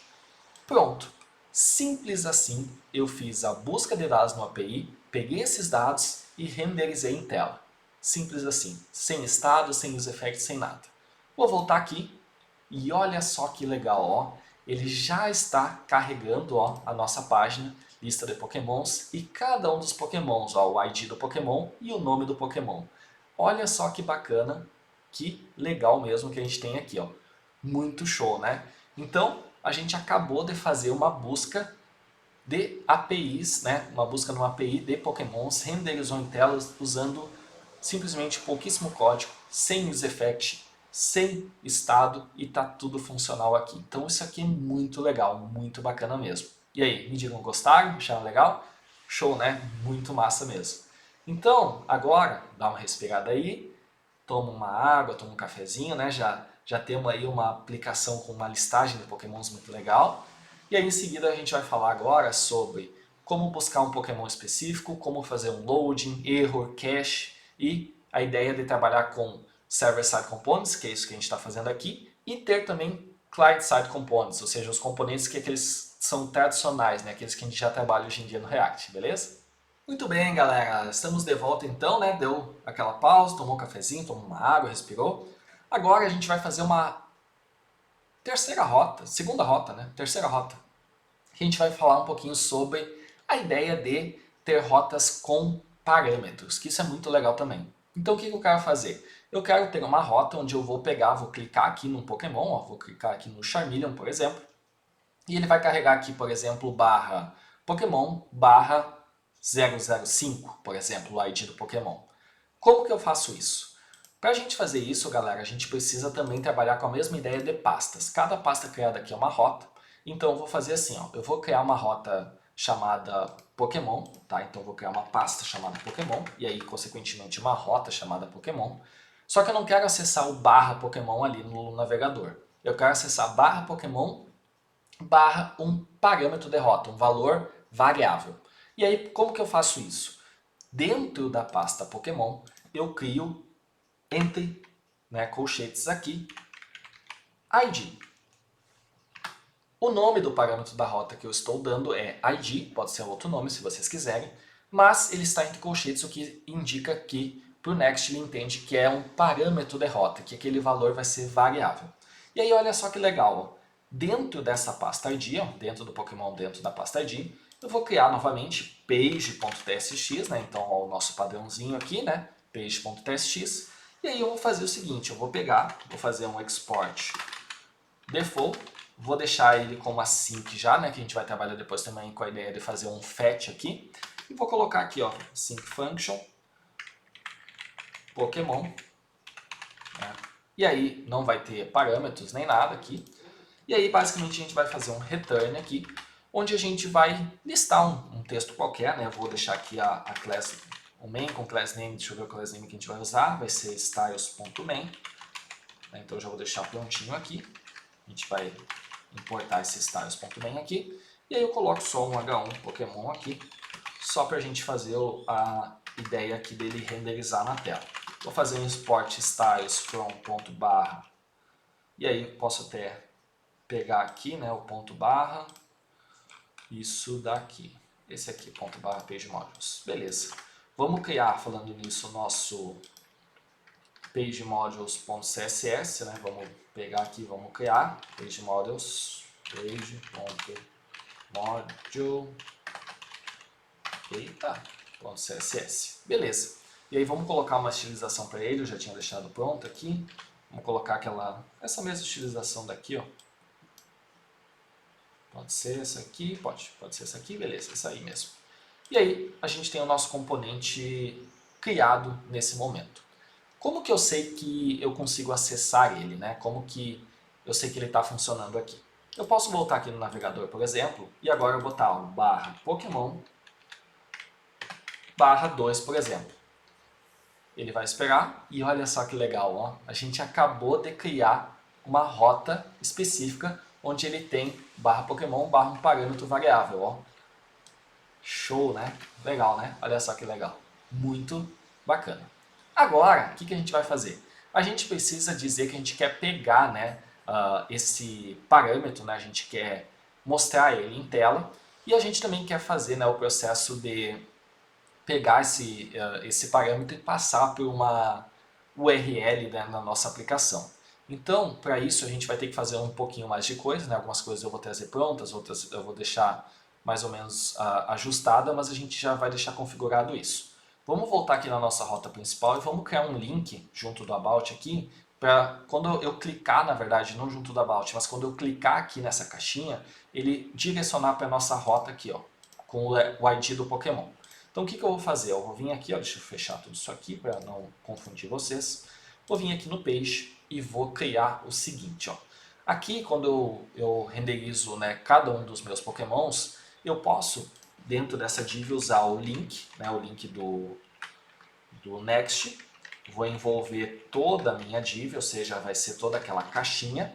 Pronto. Simples assim, eu fiz a busca de dados no API, peguei esses dados e renderizei em tela. Simples assim, sem estado, sem use effect, sem nada. Vou voltar aqui e olha só que legal, ó. Ele já está carregando, ó, a nossa página, lista de pokémons, e cada um dos pokémons, ó, o ID do pokémon e o nome do pokémon. Olha só que bacana, que legal mesmo que a gente tem aqui, ó. Muito show, né? Então, a gente acabou de fazer uma busca de APIs, né? Uma busca numa API de pokémons, renderizou em telas usando simplesmente pouquíssimo código, sem use effect, sem estado, e tá tudo funcional aqui. Então isso aqui é muito legal, muito bacana mesmo. E aí, me digam, gostaram? Acharam legal? Show, né? Muito massa mesmo. Então, agora, dá uma respirada aí, toma uma água, toma um cafezinho, né? Já temos aí uma aplicação com uma listagem de pokémons muito legal. E aí em seguida a gente vai falar agora sobre como buscar um pokémon específico, como fazer um loading, error, cache, e a ideia de trabalhar com server-side components, que é isso que a gente está fazendo aqui, e ter também client-side components, ou seja, os componentes que aqueles são tradicionais, né? Aqueles que a gente já trabalha hoje em dia no React, beleza? Muito bem, galera, estamos de volta então, né? Deu aquela pausa, tomou um cafezinho, tomou uma água, respirou. Agora a gente vai fazer uma segunda rota, né? Terceira rota. Que a gente vai falar um pouquinho sobre a ideia de ter rotas com parâmetros, que isso é muito legal também. Então o que eu quero fazer? Eu quero ter uma rota onde eu vou pegar, vou clicar aqui num Pokémon, ó, vou clicar aqui no Charmeleon, por exemplo, E ele vai carregar aqui, por exemplo, barra Pokémon barra 005, por exemplo, o ID do Pokémon. Como que eu faço isso? Para a gente fazer isso, galera, a gente precisa também trabalhar com a mesma ideia de pastas. Cada pasta criada aqui é uma rota. Então eu vou fazer assim, ó, eu vou criar uma rota chamada Pokémon, tá? Então eu vou criar uma pasta chamada Pokémon e aí, consequentemente, uma rota chamada Pokémon. Só que eu não quero acessar o barra Pokémon ali no navegador. Eu quero acessar barra Pokémon barra um parâmetro de rota, um valor variável. E aí, como que eu faço isso? Dentro da pasta Pokémon, eu crio entre, né, colchetes aqui, ID. O nome do parâmetro da rota que eu estou dando é ID, pode ser outro nome se vocês quiserem, mas ele está entre colchetes, o que indica que para o Next ele entende que é um parâmetro de rota, que aquele valor vai ser variável. E aí olha só que legal, ó. Dentro dessa pasta ID, ó, dentro do Pokémon, dentro da pasta ID, eu vou criar novamente page.tsx, né? Então ó, o nosso padrãozinho aqui, né? Page.tsx. E aí eu vou fazer o seguinte, eu vou pegar, vou fazer um export default, vou deixar ele como async já, né, que a gente vai trabalhar depois também com a ideia de fazer um fetch aqui. E vou colocar aqui, ó, sync function, Pokémon. Né? E aí não vai ter parâmetros nem nada aqui. E aí basicamente a gente vai fazer um return aqui, onde a gente vai listar um texto qualquer, né? Eu vou deixar aqui a class, o main com class name, deixa eu ver o class name que a gente vai usar, vai ser styles.main. Então eu já vou deixar prontinho aqui. A gente vai importar esse styles.main aqui. E aí eu coloco só um H1 Pokémon aqui, só para a gente fazer a ideia aqui dele renderizar na tela. Vou fazer um export styles from ponto barra. E aí eu posso até pegar aqui, né, o ponto barra, isso daqui. Esse aqui, ponto barra page modules. Beleza. Vamos criar, falando nisso, o nosso page modules.css, né? Vamos pegar aqui, vamos criar page modules, page.module, eita, .css. Beleza. E aí vamos colocar uma estilização para ele, eu já tinha deixado pronto aqui. Vamos colocar essa mesma estilização daqui, ó. Pode ser essa aqui, pode ser essa aqui, beleza, essa aí mesmo. E aí a gente tem o nosso componente criado nesse momento. Como que eu sei que eu consigo acessar ele, né? Como que eu sei que ele está funcionando aqui? Eu posso voltar aqui no navegador, por exemplo, e agora eu botar o barra Pokémon barra 2, por exemplo. Ele vai esperar e olha só que legal, ó. A gente acabou de criar uma rota específica onde ele tem barra Pokémon barra um parâmetro variável, ó. Show, né? Legal, né? Olha só que legal. Muito bacana. Agora, o que a gente vai fazer? A gente precisa dizer que a gente quer pegar, né, esse parâmetro, né, a gente quer mostrar ele em tela e a gente também quer fazer, né, o processo de pegar esse parâmetro e passar por uma URL, né, na nossa aplicação. Então, para isso, a gente vai ter que fazer um pouquinho mais de coisa, né? Algumas coisas eu vou trazer prontas, outras eu vou deixar mais ou menos ajustada, mas a gente já vai deixar configurado isso. Vamos voltar aqui na nossa rota principal e vamos criar um link junto do About aqui, para quando eu clicar, na verdade, não junto do About, mas quando eu clicar aqui nessa caixinha, ele direcionar para a nossa rota aqui, ó, com o ID do Pokémon. Então o que eu vou fazer? Eu vou vir aqui, ó, deixa eu fechar tudo isso aqui para não confundir vocês. Vou vir aqui no Page e vou criar o seguinte, ó. Aqui, quando eu renderizo, né, cada um dos meus Pokémons, eu posso, dentro dessa div, usar o link, né, o link do Next. Vou envolver toda a minha div, ou seja, vai ser toda aquela caixinha.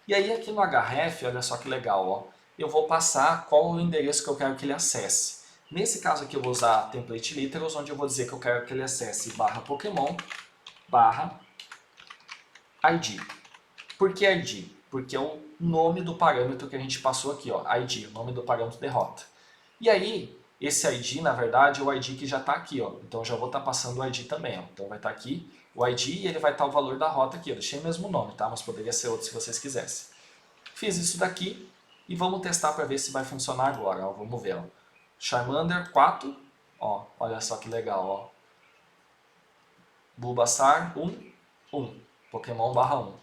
E aí aqui no href, olha só que legal, ó, eu vou passar qual o endereço que eu quero que ele acesse. Nesse caso aqui eu vou usar template literals, onde eu vou dizer que eu quero que ele acesse barra Pokémon barra ID. Por que ID? Porque é o nome do parâmetro que a gente passou aqui, ó, ID, o nome do parâmetro de rota. E aí, esse ID, na verdade, é o ID que já está aqui, ó. Então eu já vou estar passando o ID também, ó. Então vai estar aqui o ID e ele vai estar o valor da rota aqui. Eu deixei o mesmo nome, tá? Mas poderia ser outro se vocês quisessem. Fiz isso daqui e vamos testar para ver se vai funcionar agora, ó. Vamos ver, ó. Charmander 4, ó, olha só que legal, ó. Bulbasaur 1, 1. Pokémon barra 1.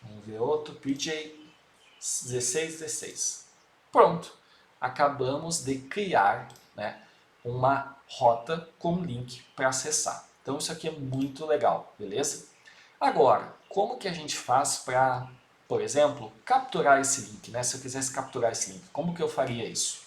Vamos ver outro, PJ 16, 16. Pronto. Acabamos de criar, né, uma rota com link para acessar. Então isso aqui é muito legal, beleza? Agora, como que a gente faz para, por exemplo, capturar esse link, né? Se eu quisesse capturar esse link, como que eu faria isso?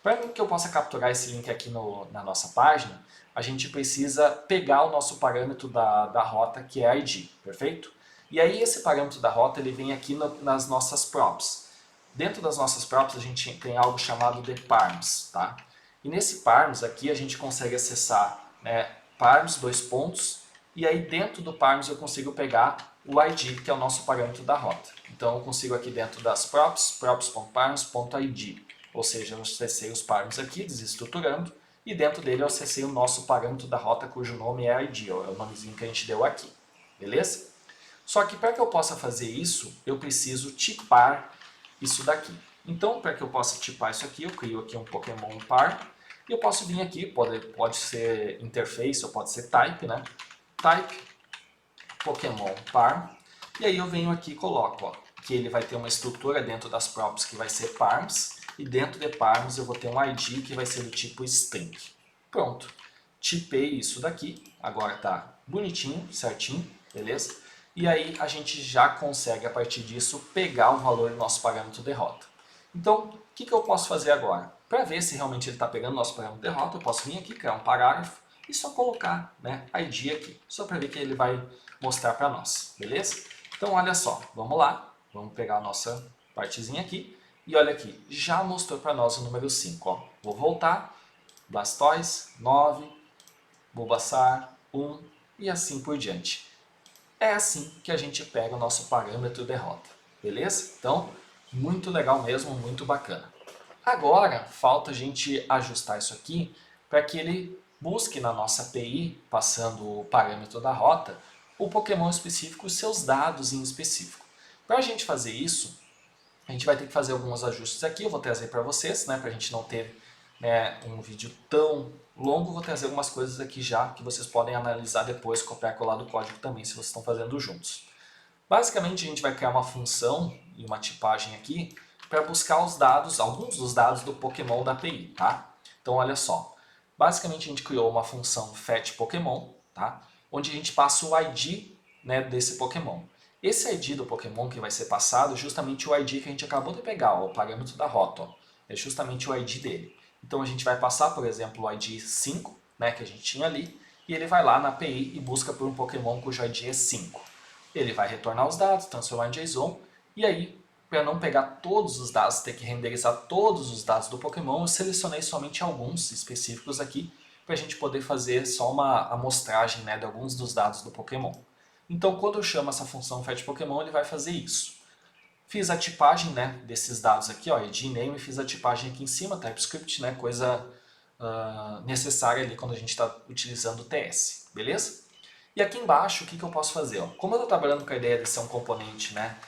Para que eu possa capturar esse link aqui na nossa página, a gente precisa pegar o nosso parâmetro da rota, que é a ID, perfeito? E aí esse parâmetro da rota ele vem aqui nas nossas props. Dentro das nossas props a gente tem algo chamado de params, tá? E nesse params aqui a gente consegue acessar, né, params, dois pontos, e aí dentro do params eu consigo pegar o ID, que é o nosso parâmetro da rota. Então eu consigo aqui dentro das props, props.params.id, ou seja, eu acessei os params aqui, desestruturando, e dentro dele eu acessei o nosso parâmetro da rota, cujo nome é ID, é o nomezinho que a gente deu aqui, beleza? Só que para que eu possa fazer isso, eu preciso tipar isso daqui. Então, para que eu possa tipar isso aqui, eu crio aqui um Pokémon par, e eu posso vir aqui, pode ser interface ou pode ser type, né? Type Pokémon par, e aí eu venho aqui e coloco, ó, que ele vai ter uma estrutura dentro das props que vai ser parms, e dentro de parms eu vou ter um ID que vai ser do tipo string. Pronto, tipei isso daqui, agora tá bonitinho, certinho, beleza? E aí a gente já consegue a partir disso pegar o valor do nosso parâmetro de rota. Então, o que eu posso fazer agora? Para ver se realmente ele está pegando o nosso parâmetro de rota, eu posso vir aqui, criar um parágrafo e só colocar, né, ID aqui, só para ver que ele vai mostrar para nós, beleza? Então olha só, vamos lá, vamos pegar a nossa partezinha aqui e olha aqui, já mostrou para nós o número 5, ó. Vou voltar, Blastoise, 9, Bulbasaur, 1 e assim por diante. É assim que a gente pega o nosso parâmetro de rota, beleza? Então, muito legal mesmo, muito bacana. Agora, falta a gente ajustar isso aqui para que ele busque na nossa API, passando o parâmetro da rota, o Pokémon específico e seus dados em específico. Para a gente fazer isso, a gente vai ter que fazer alguns ajustes aqui, eu vou trazer para vocês, né, para a gente não ter, né, um vídeo tão longo, vou trazer algumas coisas aqui já que vocês podem analisar depois, copiar e colar do código também, se vocês estão fazendo juntos. Basicamente a gente vai criar uma função e uma tipagem aqui para buscar os dados, alguns dos dados do Pokémon da API, tá? Então olha só, basicamente a gente criou uma função fetchPokémon, tá? Onde a gente passa o ID, né, desse Pokémon. Esse ID do Pokémon que vai ser passado é justamente o ID que a gente acabou de pegar, ó, o parâmetro da rota, ó, é justamente o ID dele. Então a gente vai passar, por exemplo, o ID 5, né, que a gente tinha ali, e ele vai lá na API e busca por um Pokémon cujo ID é 5. Ele vai retornar os dados, transformar em JSON, e aí, para não pegar todos os dados, ter que renderizar todos os dados do Pokémon, eu selecionei somente alguns específicos aqui, para a gente poder fazer só uma amostragem, né, de alguns dos dados do Pokémon. Então, quando eu chamo essa função fetchPokémon, ele vai fazer isso. Fiz a tipagem, né, desses dados aqui, ó, id name, fiz a tipagem aqui em cima, TypeScript, né, coisa necessária ali quando a gente está utilizando o TS, beleza? E aqui embaixo, o que eu posso fazer? Ó? Como eu estou trabalhando com a ideia de ser um componente, né,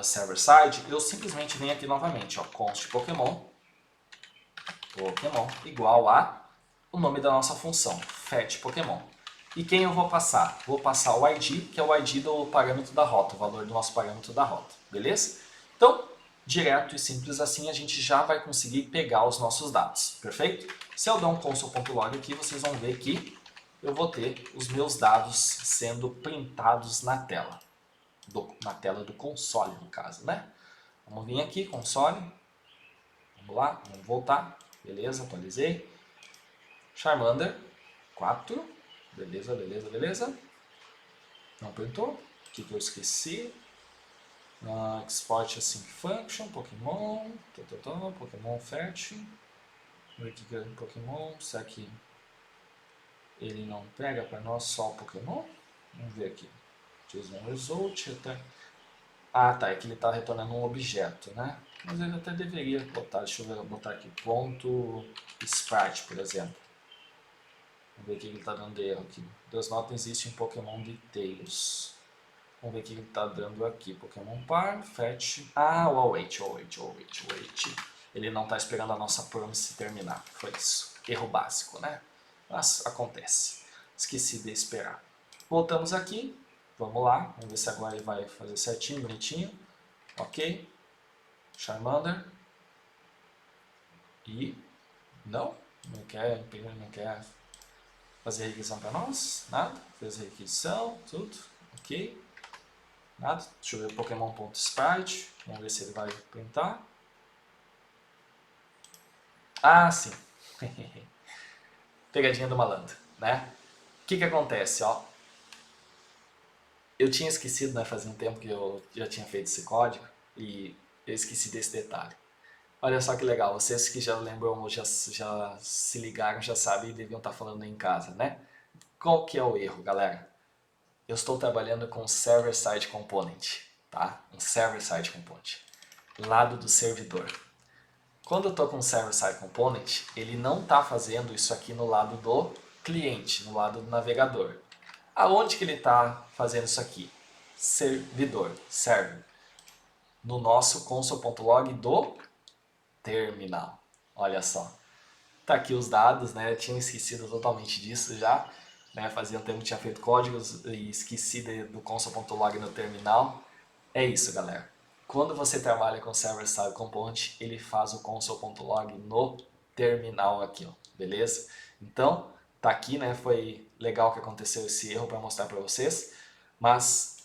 server-side, eu simplesmente venho aqui novamente, ó, const Pokémon igual a o nome da nossa função, fetchPokémon. E quem eu vou passar? Vou passar o ID, que é o ID do parâmetro da rota, o valor do nosso parâmetro da rota, beleza? Então, direto e simples assim, a gente já vai conseguir pegar os nossos dados, perfeito? Se eu der um console.log aqui, vocês vão ver que eu vou ter os meus dados sendo printados na tela. Na tela do console, no caso, né? Vamos vir aqui, console. Vamos lá, vamos voltar. Beleza, atualizei. Charmander, 4. Beleza, beleza, beleza. Não printou. O que eu esqueci? Export Async Function, Pokémon. Pokémon Fetch. Ver aqui que é Pokémon. Será que ele não pega para nós só o Pokémon? Vamos ver aqui. JSON Result. Ah, tá. É que ele está retornando um objeto, né? Mas ele até deveria botar. Deixa eu botar aqui. Ponto Sprite, por exemplo. Vamos ver o que ele está dando de erro aqui. Does not exist em Pokémon Details. Vamos ver o que ele está dando aqui. Pokémon Par, Fetch. Ah, o await. Ele não está esperando a nossa promise terminar. Foi isso. Erro básico, né? Mas acontece. Esqueci de esperar. Voltamos aqui. Vamos lá. Vamos ver se agora ele vai fazer certinho, bonitinho. Ok. Charmander. E não quer fazer a requisição para nós, nada, fez a requisição, tudo, ok, nada, deixa eu ver Pokémon.sprite, vamos ver se ele vai printar. Ah, sim, pegadinha do malandro, né? O que acontece, ó, eu tinha esquecido, né, fazia um tempo que eu já tinha feito esse código e eu esqueci desse detalhe. Olha só que legal, vocês que já lembram ou já se ligaram, já sabem e deviam estar falando em casa, né? Qual que é o erro, galera? Eu estou trabalhando com Server-Side Component, tá? Um Server-Side Component, lado do servidor. Quando eu estou com Server-Side Component, ele não está fazendo isso aqui no lado do cliente, no lado do navegador. Aonde que ele está fazendo isso aqui? Servidor, server. No nosso console.log do terminal. Olha só. Tá aqui os dados, né? Eu tinha esquecido totalmente disso já. Né? Fazia um tempo que tinha feito códigos e esqueci do console.log no terminal. É isso, galera. Quando você trabalha com Server-Side Component, ele faz o console.log no terminal aqui, ó. Beleza? Então, tá aqui, né? Foi legal que aconteceu esse erro para mostrar para vocês. Mas,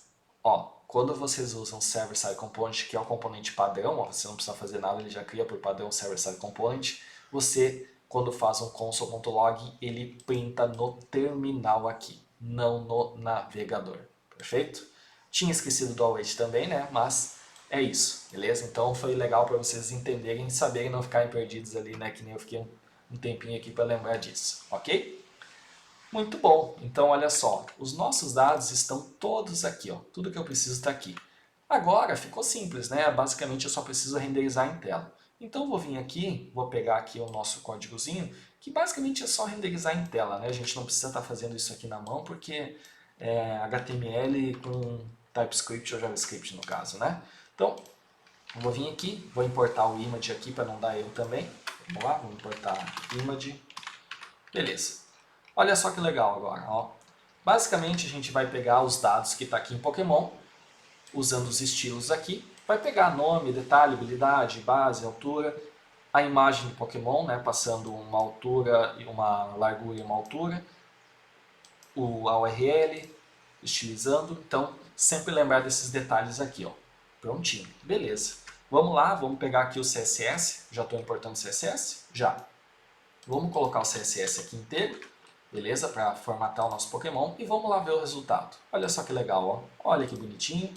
ó, quando vocês usam Server-Side Component, que é o componente padrão, ó, você não precisa fazer nada, ele já cria por padrão Server-Side Component, você, quando faz um console.log, ele printa no terminal aqui, não no navegador. Perfeito? Tinha esquecido do await também, né? Mas é isso, beleza? Então foi legal para vocês entenderem e saberem, não ficarem perdidos ali, né? Que nem eu fiquei um tempinho aqui para lembrar disso, ok? Muito bom, então olha só, os nossos dados estão todos aqui, ó. Tudo que eu preciso está aqui. Agora ficou simples, né? Basicamente eu só preciso renderizar em tela. Então vou vir aqui, vou pegar aqui o nosso códigozinho, que basicamente é só renderizar em tela, né? A gente não precisa estar fazendo isso aqui na mão, porque é HTML com TypeScript ou JavaScript no caso, né? Então, eu vou vir aqui, vou importar o image aqui para não dar erro também. Vamos lá, vou importar image. Beleza. Olha só que legal agora, ó. Basicamente a gente vai pegar os dados que está aqui em Pokémon, usando os estilos aqui, vai pegar nome, detalhe, habilidade, base, altura, a imagem do Pokémon, né, passando uma altura, uma largura e uma altura, a URL, estilizando, então sempre lembrar desses detalhes aqui, ó. Prontinho, beleza. Vamos lá, vamos pegar aqui o CSS, já estou importando o CSS? Já. Vamos colocar o CSS aqui inteiro, beleza? Para formatar o nosso Pokémon e vamos lá ver o resultado. Olha só que legal, ó. Olha que bonitinho.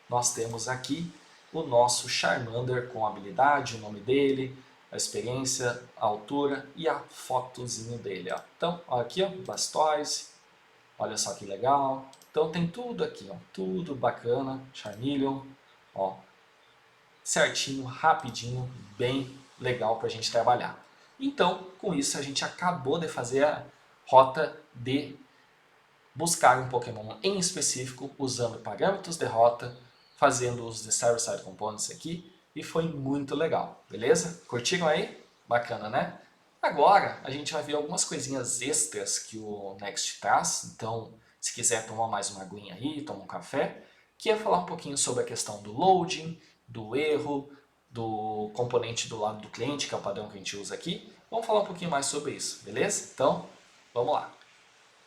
Nós temos aqui o nosso Charmander com a habilidade, o nome dele, a experiência, a altura e a fotozinho dele, ó. Então, ó, aqui, ó, Blastoise. Olha só que legal. Então tem tudo aqui, ó, tudo bacana, Charmeleon, ó, certinho, rapidinho, bem legal para a gente trabalhar. Então, com isso a gente acabou de fazer a rota de buscar um Pokémon em específico, usando parâmetros de rota, fazendo uso de Server-Side Components aqui, e foi muito legal, beleza? Curtiram aí? Bacana, né? Agora, a gente vai ver algumas coisinhas extras que o Next traz, então, se quiser tomar mais uma aguinha aí, tomar um café, que é falar um pouquinho sobre a questão do loading, do erro, do componente do lado do cliente, que é o padrão que a gente usa aqui. Vamos falar um pouquinho mais sobre isso, beleza? Então, vamos lá.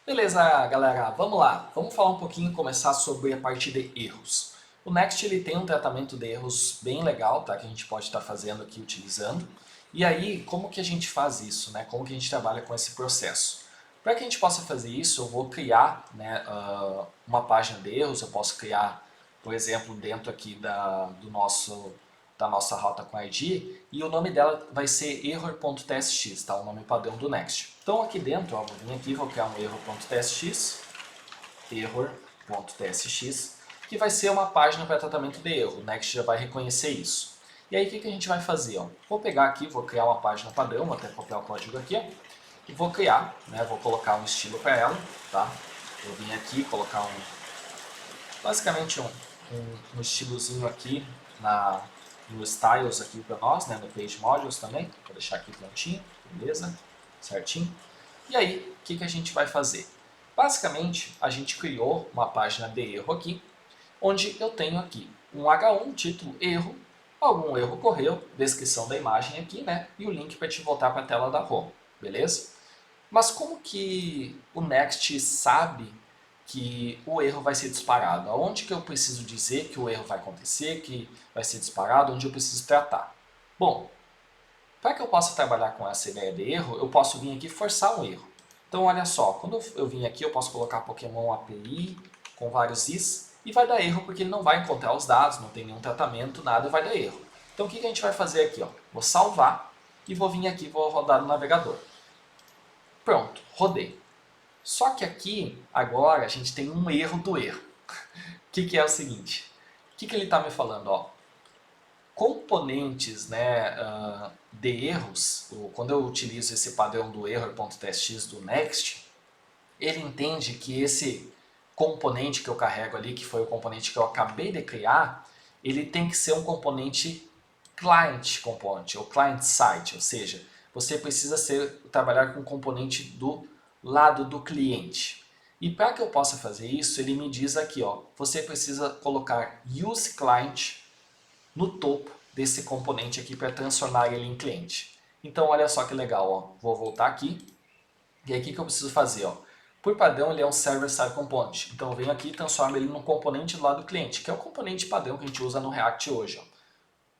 Beleza, galera, vamos lá. Vamos falar um pouquinho, começar sobre a parte de erros. O Next ele tem um tratamento de erros bem legal, tá? Que a gente pode estar fazendo aqui, utilizando. E aí, como que a gente faz isso, né? Como que a gente trabalha com esse processo? Para que a gente possa fazer isso, eu vou criar, né, uma página de erros. Eu posso criar, por exemplo, dentro aqui da nossa rota com ID, e o nome dela vai ser error.txt, tá? O nome padrão do Next. Então aqui dentro, ó, vou vir aqui, vou criar um error.txt, error.txt, que vai ser uma página para tratamento de erro. O Next já vai reconhecer isso. E aí o que a gente vai fazer? Ó? Vou pegar aqui, vou criar uma página padrão, vou até copiar o código aqui, ó, e vou criar, né, vou colocar um estilo para ela, tá? Vou vir aqui, colocar basicamente um estilozinho aqui no Styles aqui para nós, né, no Page Modules também, vou deixar aqui prontinho, beleza? Certinho. E aí, o que a gente vai fazer? Basicamente, a gente criou uma página de erro aqui, onde eu tenho aqui um H1, título erro, algum erro ocorreu, descrição da imagem aqui, né? E o link para te voltar para a tela da home, beleza? Mas como que o Next sabe que o erro vai ser disparado? Aonde que eu preciso dizer que o erro vai acontecer, que vai ser disparado, onde eu preciso tratar? Bom, para que eu possa trabalhar com essa ideia de erro, eu posso vir aqui e forçar um erro. Então olha só, quando eu vim aqui eu posso colocar Pokémon API com vários is e vai dar erro porque ele não vai encontrar os dados, não tem nenhum tratamento, nada, vai dar erro. Então o que a gente vai fazer aqui? Ó? Vou salvar e vou vir aqui e vou rodar no navegador. Pronto, rodei. Só que aqui, agora, a gente tem um erro do erro. O que é o seguinte? O que ele está me falando? Ó, componentes, né, de erros, quando eu utilizo esse padrão do error.txt do Next, ele entende que esse componente que eu carrego ali, que foi o componente que eu acabei de criar, ele tem que ser um componente client component, ou client side, ou seja, você precisa trabalhar com um componente do lado do cliente. E para que eu possa fazer isso, ele me diz aqui, ó, você precisa colocar use client no topo desse componente aqui para transformar ele em cliente. Então olha só que legal, ó. Vou voltar aqui, e aí o que eu preciso fazer? Ó? Por padrão ele é um server-side component, então eu venho aqui e transformo ele num componente do lado do cliente, que é o componente padrão que a gente usa no React hoje. Ó.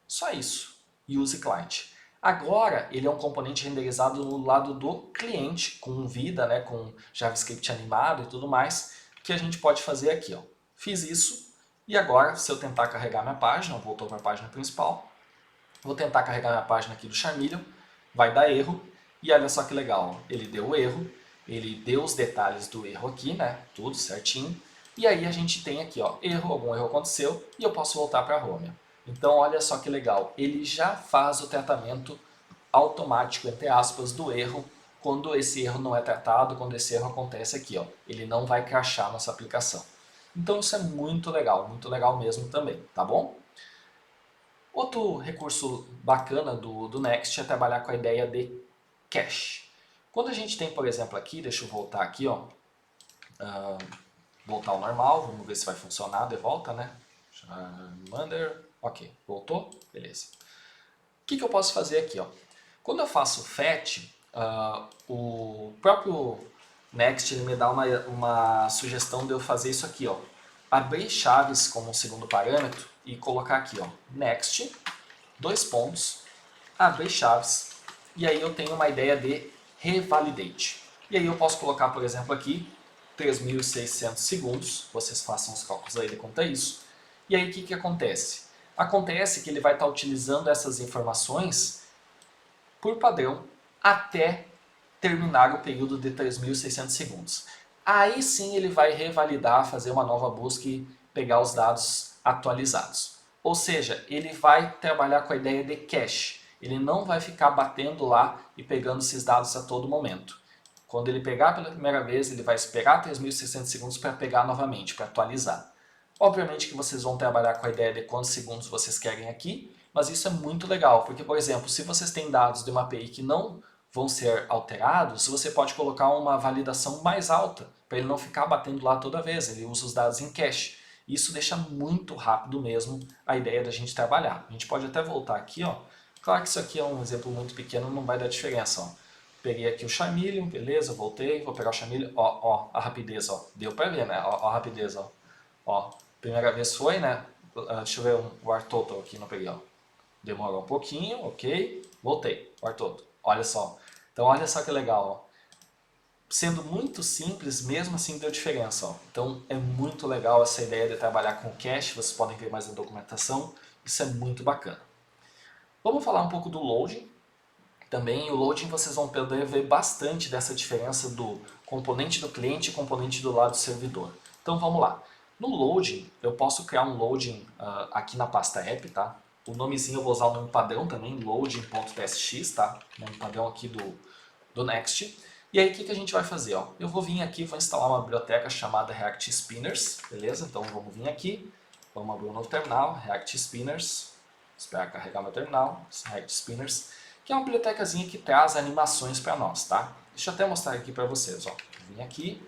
Só isso, use client. Agora ele é um componente renderizado no lado do cliente, com vida, né, com JavaScript animado e tudo mais, que a gente pode fazer aqui. Ó. Fiz isso, e agora se eu tentar carregar minha página, voltou para a página principal, vou tentar carregar minha página aqui do Charmeleon, vai dar erro, e olha só que legal, ele deu o erro, ele deu os detalhes do erro aqui, né, tudo certinho, e aí a gente tem aqui, ó, erro, algum erro aconteceu, e eu posso voltar para a home. Então olha só que legal, ele já faz o tratamento automático, entre aspas, do erro, quando esse erro não é tratado, quando esse erro acontece aqui, ó, ele não vai crashar nossa aplicação. Então isso é muito legal mesmo também, tá bom? Outro recurso bacana do Next é trabalhar com a ideia de cache. Quando a gente tem, por exemplo, aqui, deixa eu voltar aqui, ó, voltar ao normal, vamos ver se vai funcionar de volta, né? Charmander, ok, voltou, beleza. O que eu posso fazer aqui? Ó? Quando eu faço fetch, o próprio Next ele me dá uma sugestão de eu fazer isso aqui, ó. Abrir chaves como um segundo parâmetro e colocar aqui, ó, next, dois pontos, abrir chaves, e aí eu tenho uma ideia de revalidate. E aí eu posso colocar, por exemplo, aqui 3.600 segundos, vocês façam os cálculos aí de quanto é isso. E aí o que acontece? Acontece que ele vai estar utilizando essas informações por padrão até terminar o período de 3.600 segundos. Aí sim ele vai revalidar, fazer uma nova busca e pegar os dados atualizados. Ou seja, ele vai trabalhar com a ideia de cache. Ele não vai ficar batendo lá e pegando esses dados a todo momento. Quando ele pegar pela primeira vez, ele vai esperar 3.600 segundos para pegar novamente, para atualizar. Obviamente que vocês vão trabalhar com a ideia de quantos segundos vocês querem aqui, mas isso é muito legal, porque, por exemplo, se vocês têm dados de uma API que não vão ser alterados, você pode colocar uma validação mais alta, para ele não ficar batendo lá toda vez, ele usa os dados em cache. Isso deixa muito rápido mesmo a ideia da gente trabalhar. A gente pode até voltar aqui, ó. Claro que isso aqui é um exemplo muito pequeno, não vai dar diferença, ó. Peguei aqui o Charmeleon, beleza, voltei, vou pegar o Charmeleon, ó, a rapidez, ó. Deu para ver, né, ó a rapidez, ó. Ó, primeira vez foi, né, deixa eu ver o Wartotal aqui, não peguei, ó. Demorou um pouquinho, ok, voltei, Wartotal. Olha só, então olha só que legal, ó. Sendo muito simples, mesmo assim deu diferença. Ó. Então é muito legal essa ideia de trabalhar com cache, vocês podem ver mais na documentação, isso é muito bacana. Vamos falar um pouco do loading. Também o loading vocês vão poder ver bastante dessa diferença do componente do cliente e componente do lado do servidor. Então vamos lá. No loading, eu posso criar um loading aqui na pasta app, tá? O nomezinho eu vou usar o nome padrão também, loading.txt, tá? O nome padrão aqui do Next. E aí o que a gente vai fazer? Ó? Eu vou vir aqui, vou instalar uma biblioteca chamada React Spinners, beleza? Então vamos vir aqui, vamos abrir um novo terminal, React Spinners, esperar carregar meu terminal, React Spinners, que é uma bibliotecazinha que traz animações para nós, tá? Deixa eu até mostrar aqui para vocês, ó. Vim aqui,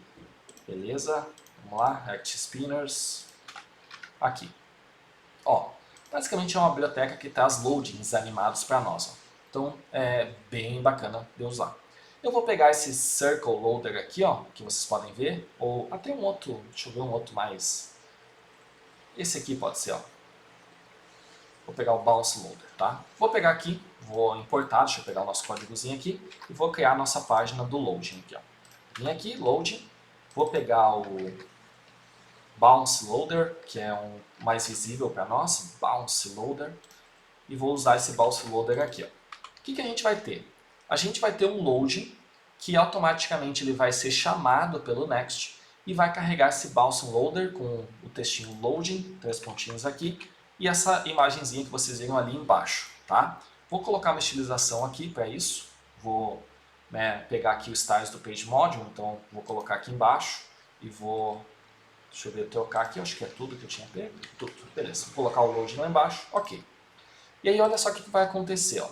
beleza? Vamos lá, React Spinners, aqui. Ó, Basicamente é uma biblioteca que traz loadings animados para nós. Ó. Então é bem bacana de usar. Eu vou pegar esse Circle Loader aqui, ó, que vocês podem ver, ou até um outro, deixa eu ver um outro mais... Esse aqui pode ser, ó. Vou pegar o Bounce Loader, tá? Vou pegar aqui, vou importar, deixa eu pegar o nosso códigozinho aqui, e vou criar a nossa página do Loading aqui, ó. Vim aqui, Loading, vou pegar o Bounce Loader, que é um mais visível para nós, Bounce Loader, e vou usar esse Bounce Loader aqui, ó. O que a gente vai ter? A gente vai ter um Loading, que automaticamente ele vai ser chamado pelo Next, e vai carregar esse Bounce Loader com o textinho Loading, 3 pontinhos aqui, e essa imagenzinha que vocês viram ali embaixo, tá? Vou colocar uma estilização aqui para isso, vou pegar aqui o Styles do Page Module, então vou colocar aqui embaixo e vou, deixa eu ver, trocar aqui, acho que é tudo que eu tinha pego, tudo, beleza, vou colocar o Loading lá embaixo, ok. E aí olha só o que vai acontecer, ó.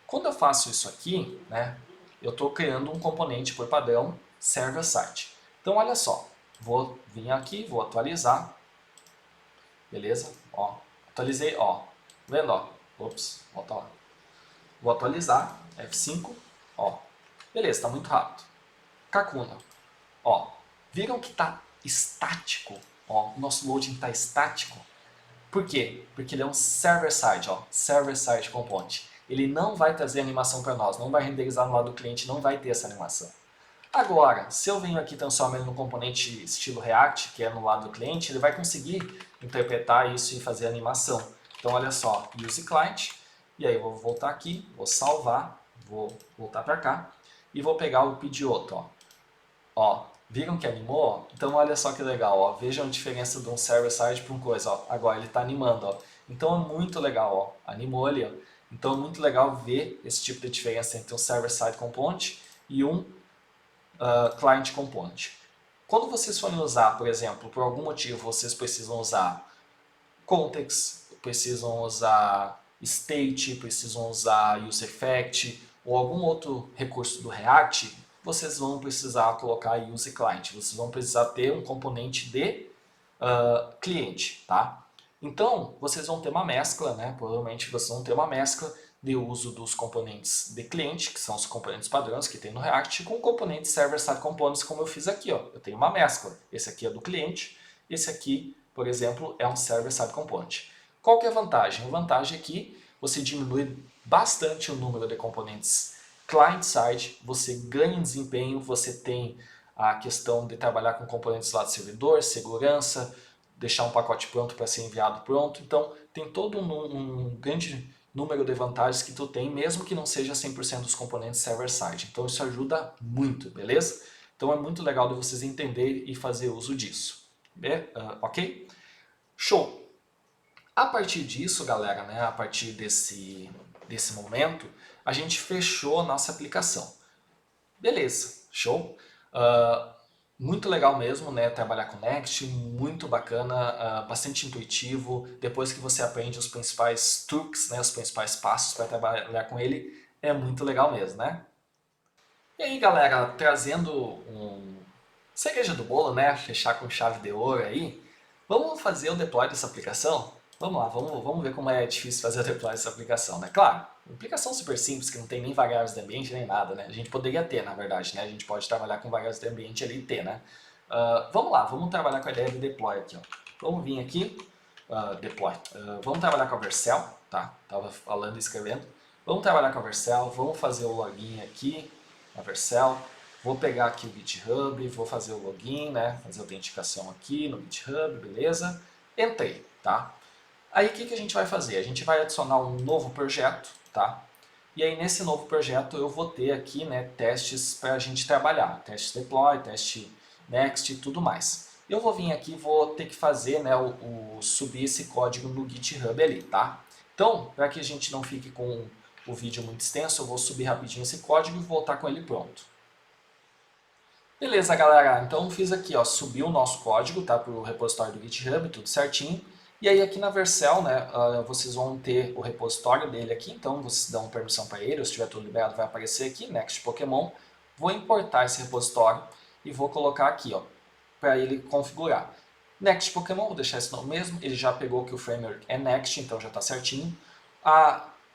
Quando eu faço isso aqui, né, eu estou criando um componente por padrão server-side. Então olha só, vou vir aqui, vou atualizar, beleza? Ó, atualizei, ó, vendo, ó, ops, volta lá. Vou atualizar, F5, ó, beleza, está muito rápido. Kakuna, ó, viram que está estático, ó, o nosso loading está estático. Por quê? Porque ele é um server-side, ó, server-side component. Ele não vai trazer animação para nós, não vai renderizar no lado do cliente, não vai ter essa animação. Agora, se eu venho aqui e transformo ele num componente estilo React, que é no lado do cliente, ele vai conseguir interpretar isso e fazer animação. Então, olha só, use client, e aí eu vou voltar aqui, vou salvar, vou voltar para cá, e vou pegar o Pidgeotto, ó. Ó, viram que animou? Então, olha só que legal, ó. Vejam a diferença de um server-side para um coisa, ó. Agora ele está animando, ó. Então, é muito legal, ó. Animou ali, ó. Então, é muito legal ver esse tipo de diferença entre um server-side component e um client component. Quando vocês forem usar, por exemplo, por algum motivo vocês precisam usar context, precisam usar state, precisam usar useEffect ou algum outro recurso do React, vocês vão precisar colocar useClient, vocês vão precisar ter um componente de cliente, tá? Então, vocês vão ter uma mescla, né? Provavelmente vocês vão ter uma mescla de uso dos componentes de cliente, que são os componentes padrões que tem no React, com componentes server-side components, como eu fiz aqui, ó. Eu tenho uma mescla. Esse aqui é do cliente, esse aqui, por exemplo, é um server-side component. Qual que é a vantagem? A vantagem é que você diminui bastante o número de componentes client-side, você ganha em desempenho, você tem a questão de trabalhar com componentes lá do servidor, segurança, deixar um pacote pronto para ser enviado pronto. Então, tem todo um grande número de vantagens que tu tem, mesmo que não seja 100% dos componentes server-side. Então, isso ajuda muito, beleza? Então, é muito legal de vocês entenderem e fazer uso disso. Ok? Show! A partir disso, galera, né, a partir desse momento, a gente fechou a nossa aplicação. Beleza, show? Muito legal mesmo, né, trabalhar com Next, muito bacana, bastante intuitivo. Depois que você aprende os principais truques, né, os principais passos para trabalhar com ele, é muito legal mesmo, né? E aí, galera, trazendo cereja do bolo, né, fechar com chave de ouro aí, vamos fazer o deploy dessa aplicação? Vamos lá, vamos ver como é difícil fazer o deploy dessa aplicação, né? Claro, uma aplicação super simples, que não tem nem variáveis de ambiente, nem nada, né? A gente poderia ter, na verdade, né? A gente pode trabalhar com variáveis de ambiente ali e ter, né? Vamos lá, vamos trabalhar com a ideia de deploy aqui, ó. Vamos vir aqui, deploy. Vamos trabalhar com a Vercel, tá? Tava falando e escrevendo. Vamos trabalhar com a Vercel, vamos fazer o login aqui, na Vercel. Vou pegar aqui o GitHub, vou fazer o login, né? Fazer a autenticação aqui no GitHub, beleza? Entrei, tá? Aí o que a gente vai fazer? A gente vai adicionar um novo projeto, tá? E aí nesse novo projeto eu vou ter aqui, né, testes para a gente trabalhar. Teste deploy, teste next e tudo mais. Eu vou vir aqui e vou ter que fazer, né, subir esse código no GitHub ali, tá? Então, para que a gente não fique com o vídeo muito extenso, eu vou subir rapidinho esse código e voltar com ele pronto. Beleza, galera. Então fiz aqui, ó, subi o nosso código, tá, para o repositório do GitHub, tudo certinho. E aí aqui na Vercel, né, vocês vão ter o repositório dele aqui, então vocês dão permissão para ele, ou se tiver tudo liberado vai aparecer aqui, Next Pokémon. Vou importar esse repositório e vou colocar aqui, ó, para ele configurar. Next Pokémon, vou deixar esse nome mesmo, ele já pegou que o framework é Next, então já está certinho.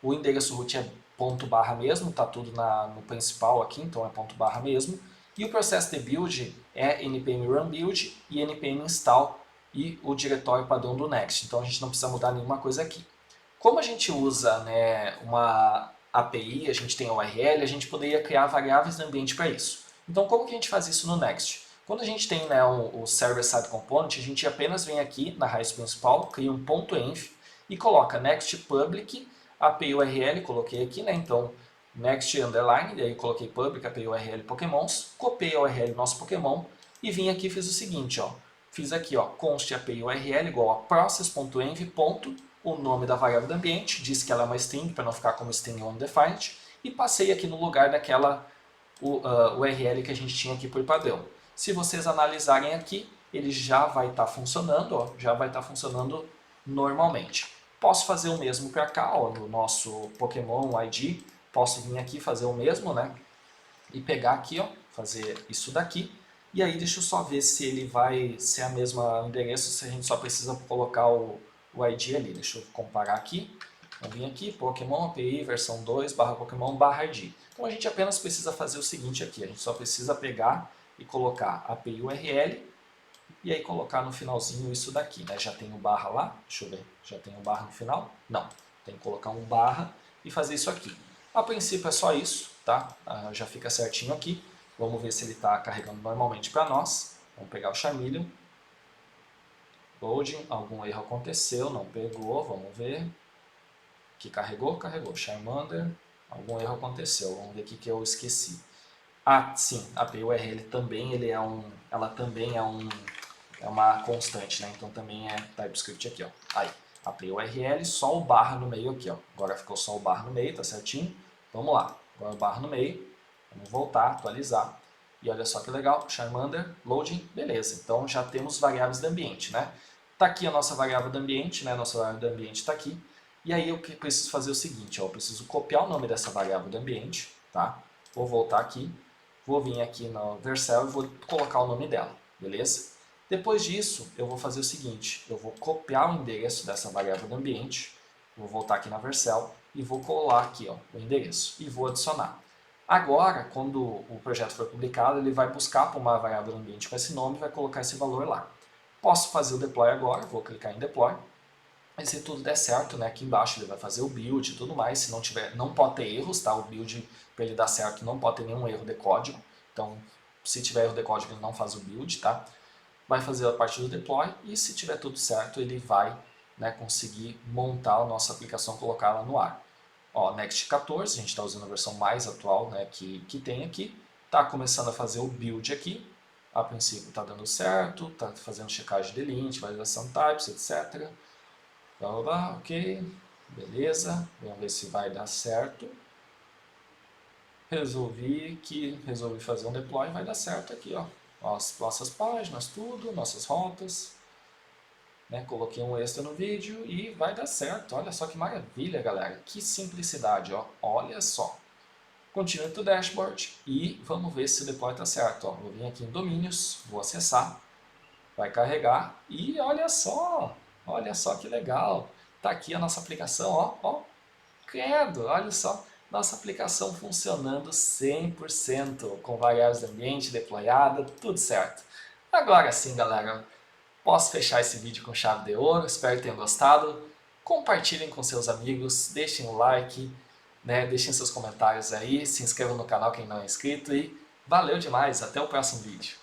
O endereço root é ponto barra mesmo, está tudo no principal aqui, então é ponto barra mesmo. E o processo de build é npm run build e npm install e o diretório padrão do Next, então a gente não precisa mudar nenhuma coisa aqui. Como a gente usa, né, uma API, a gente tem a URL, a gente poderia criar variáveis de ambiente para isso. Então como que a gente faz isso no Next? Quando a gente tem, né, o server-side component, a gente apenas vem aqui na raiz principal, cria um .env e coloca next public API URL, coloquei aqui, né, então next underline, e aí coloquei public API URL Pokémons, copiei a URL do nosso Pokémon e vim aqui e fiz o seguinte, ó, fiz aqui, ó, const API URL igual a process.env. O nome da variável do ambiente, disse que ela é uma string para não ficar como string undefined, e passei aqui no lugar daquela URL que a gente tinha aqui por padrão. Se vocês analisarem aqui, ele já vai estar funcionando, ó, já vai estar funcionando normalmente. Posso fazer o mesmo para cá, ó, no nosso Pokémon ID, posso vir aqui fazer o mesmo, né? E pegar aqui, ó, fazer isso daqui. E aí deixa eu só ver se ele vai ser a mesma endereço, se a gente só precisa colocar o ID ali. Deixa eu comparar aqui. Vamos vir aqui, Pokémon API versão 2 Pokémon ID. Então a gente apenas precisa fazer o seguinte aqui, a gente só precisa pegar e colocar API URL e aí colocar no finalzinho isso daqui, né? Já tem o barra lá, deixa eu ver, já tem o barra no final? Não, tem que colocar um barra e fazer isso aqui. A princípio é só isso, tá? Já fica certinho aqui. Vamos ver se ele está carregando normalmente para nós. Vamos pegar o Charmeleon. Loading, algum erro aconteceu, não pegou, vamos ver. Que carregou, Charmander, algum erro aconteceu, vamos ver o que eu esqueci. Ah, sim, a API URL também, ela também é uma constante, né? Então também é TypeScript aqui, ó. Aí, API URL, só o barra no meio aqui, ó. Agora ficou só o barra no meio, tá certinho? Vamos lá, agora o barra no meio, vamos voltar, atualizar. E olha só que legal, Charmander, loading, beleza. Então já temos variáveis do ambiente, né? Tá aqui a nossa variável do ambiente, né? Nossa variável do ambiente está aqui. E aí eu preciso fazer o seguinte, ó, eu preciso copiar o nome dessa variável do ambiente, tá? Vou voltar aqui, vou vir aqui no Vercel e vou colocar o nome dela, beleza? Depois disso, eu vou fazer o seguinte, eu vou copiar o endereço dessa variável do ambiente, vou voltar aqui na Vercel e vou colar aqui, ó, o endereço e vou adicionar. Agora, quando o projeto for publicado, ele vai buscar por uma variável do ambiente com esse nome e vai colocar esse valor lá. Posso fazer o deploy agora, vou clicar em deploy. E se tudo der certo, né, aqui embaixo ele vai fazer o build e tudo mais. Se não tiver, não pode ter erros, tá? O build, para ele dar certo, não pode ter nenhum erro de código. Então, se tiver erro de código, ele não faz o build, tá? Vai fazer a parte do deploy e se tiver tudo certo, ele vai, né, conseguir montar a nossa aplicação e colocá-la no ar. Ó, Next 14, a gente está usando a versão mais atual, né, que tem aqui. Está começando a fazer o build aqui. A princípio está dando certo, está fazendo checagem de lint, validação types, etc. Blá, blá, blá, ok, beleza, vamos ver se vai dar certo. Resolvi fazer um deploy, vai dar certo aqui, ó. Nossas páginas, tudo, nossas rotas. Né? Coloquei um extra no vídeo e vai dar certo. Olha só que maravilha, galera. Que simplicidade, ó. Olha só. Continue to dashboard e vamos ver se o deploy está certo. Ó. Vou vir aqui em domínios, vou acessar, vai carregar e olha só que legal. Tá aqui a nossa aplicação, ó, credo, olha só. Nossa aplicação funcionando 100%, com variáveis de ambiente deployada, tudo certo. Agora sim, galera, posso fechar esse vídeo com chave de ouro, espero que tenham gostado. Compartilhem com seus amigos, deixem um like, né? Deixem seus comentários aí, se inscrevam no canal quem não é inscrito e valeu demais, até o próximo vídeo.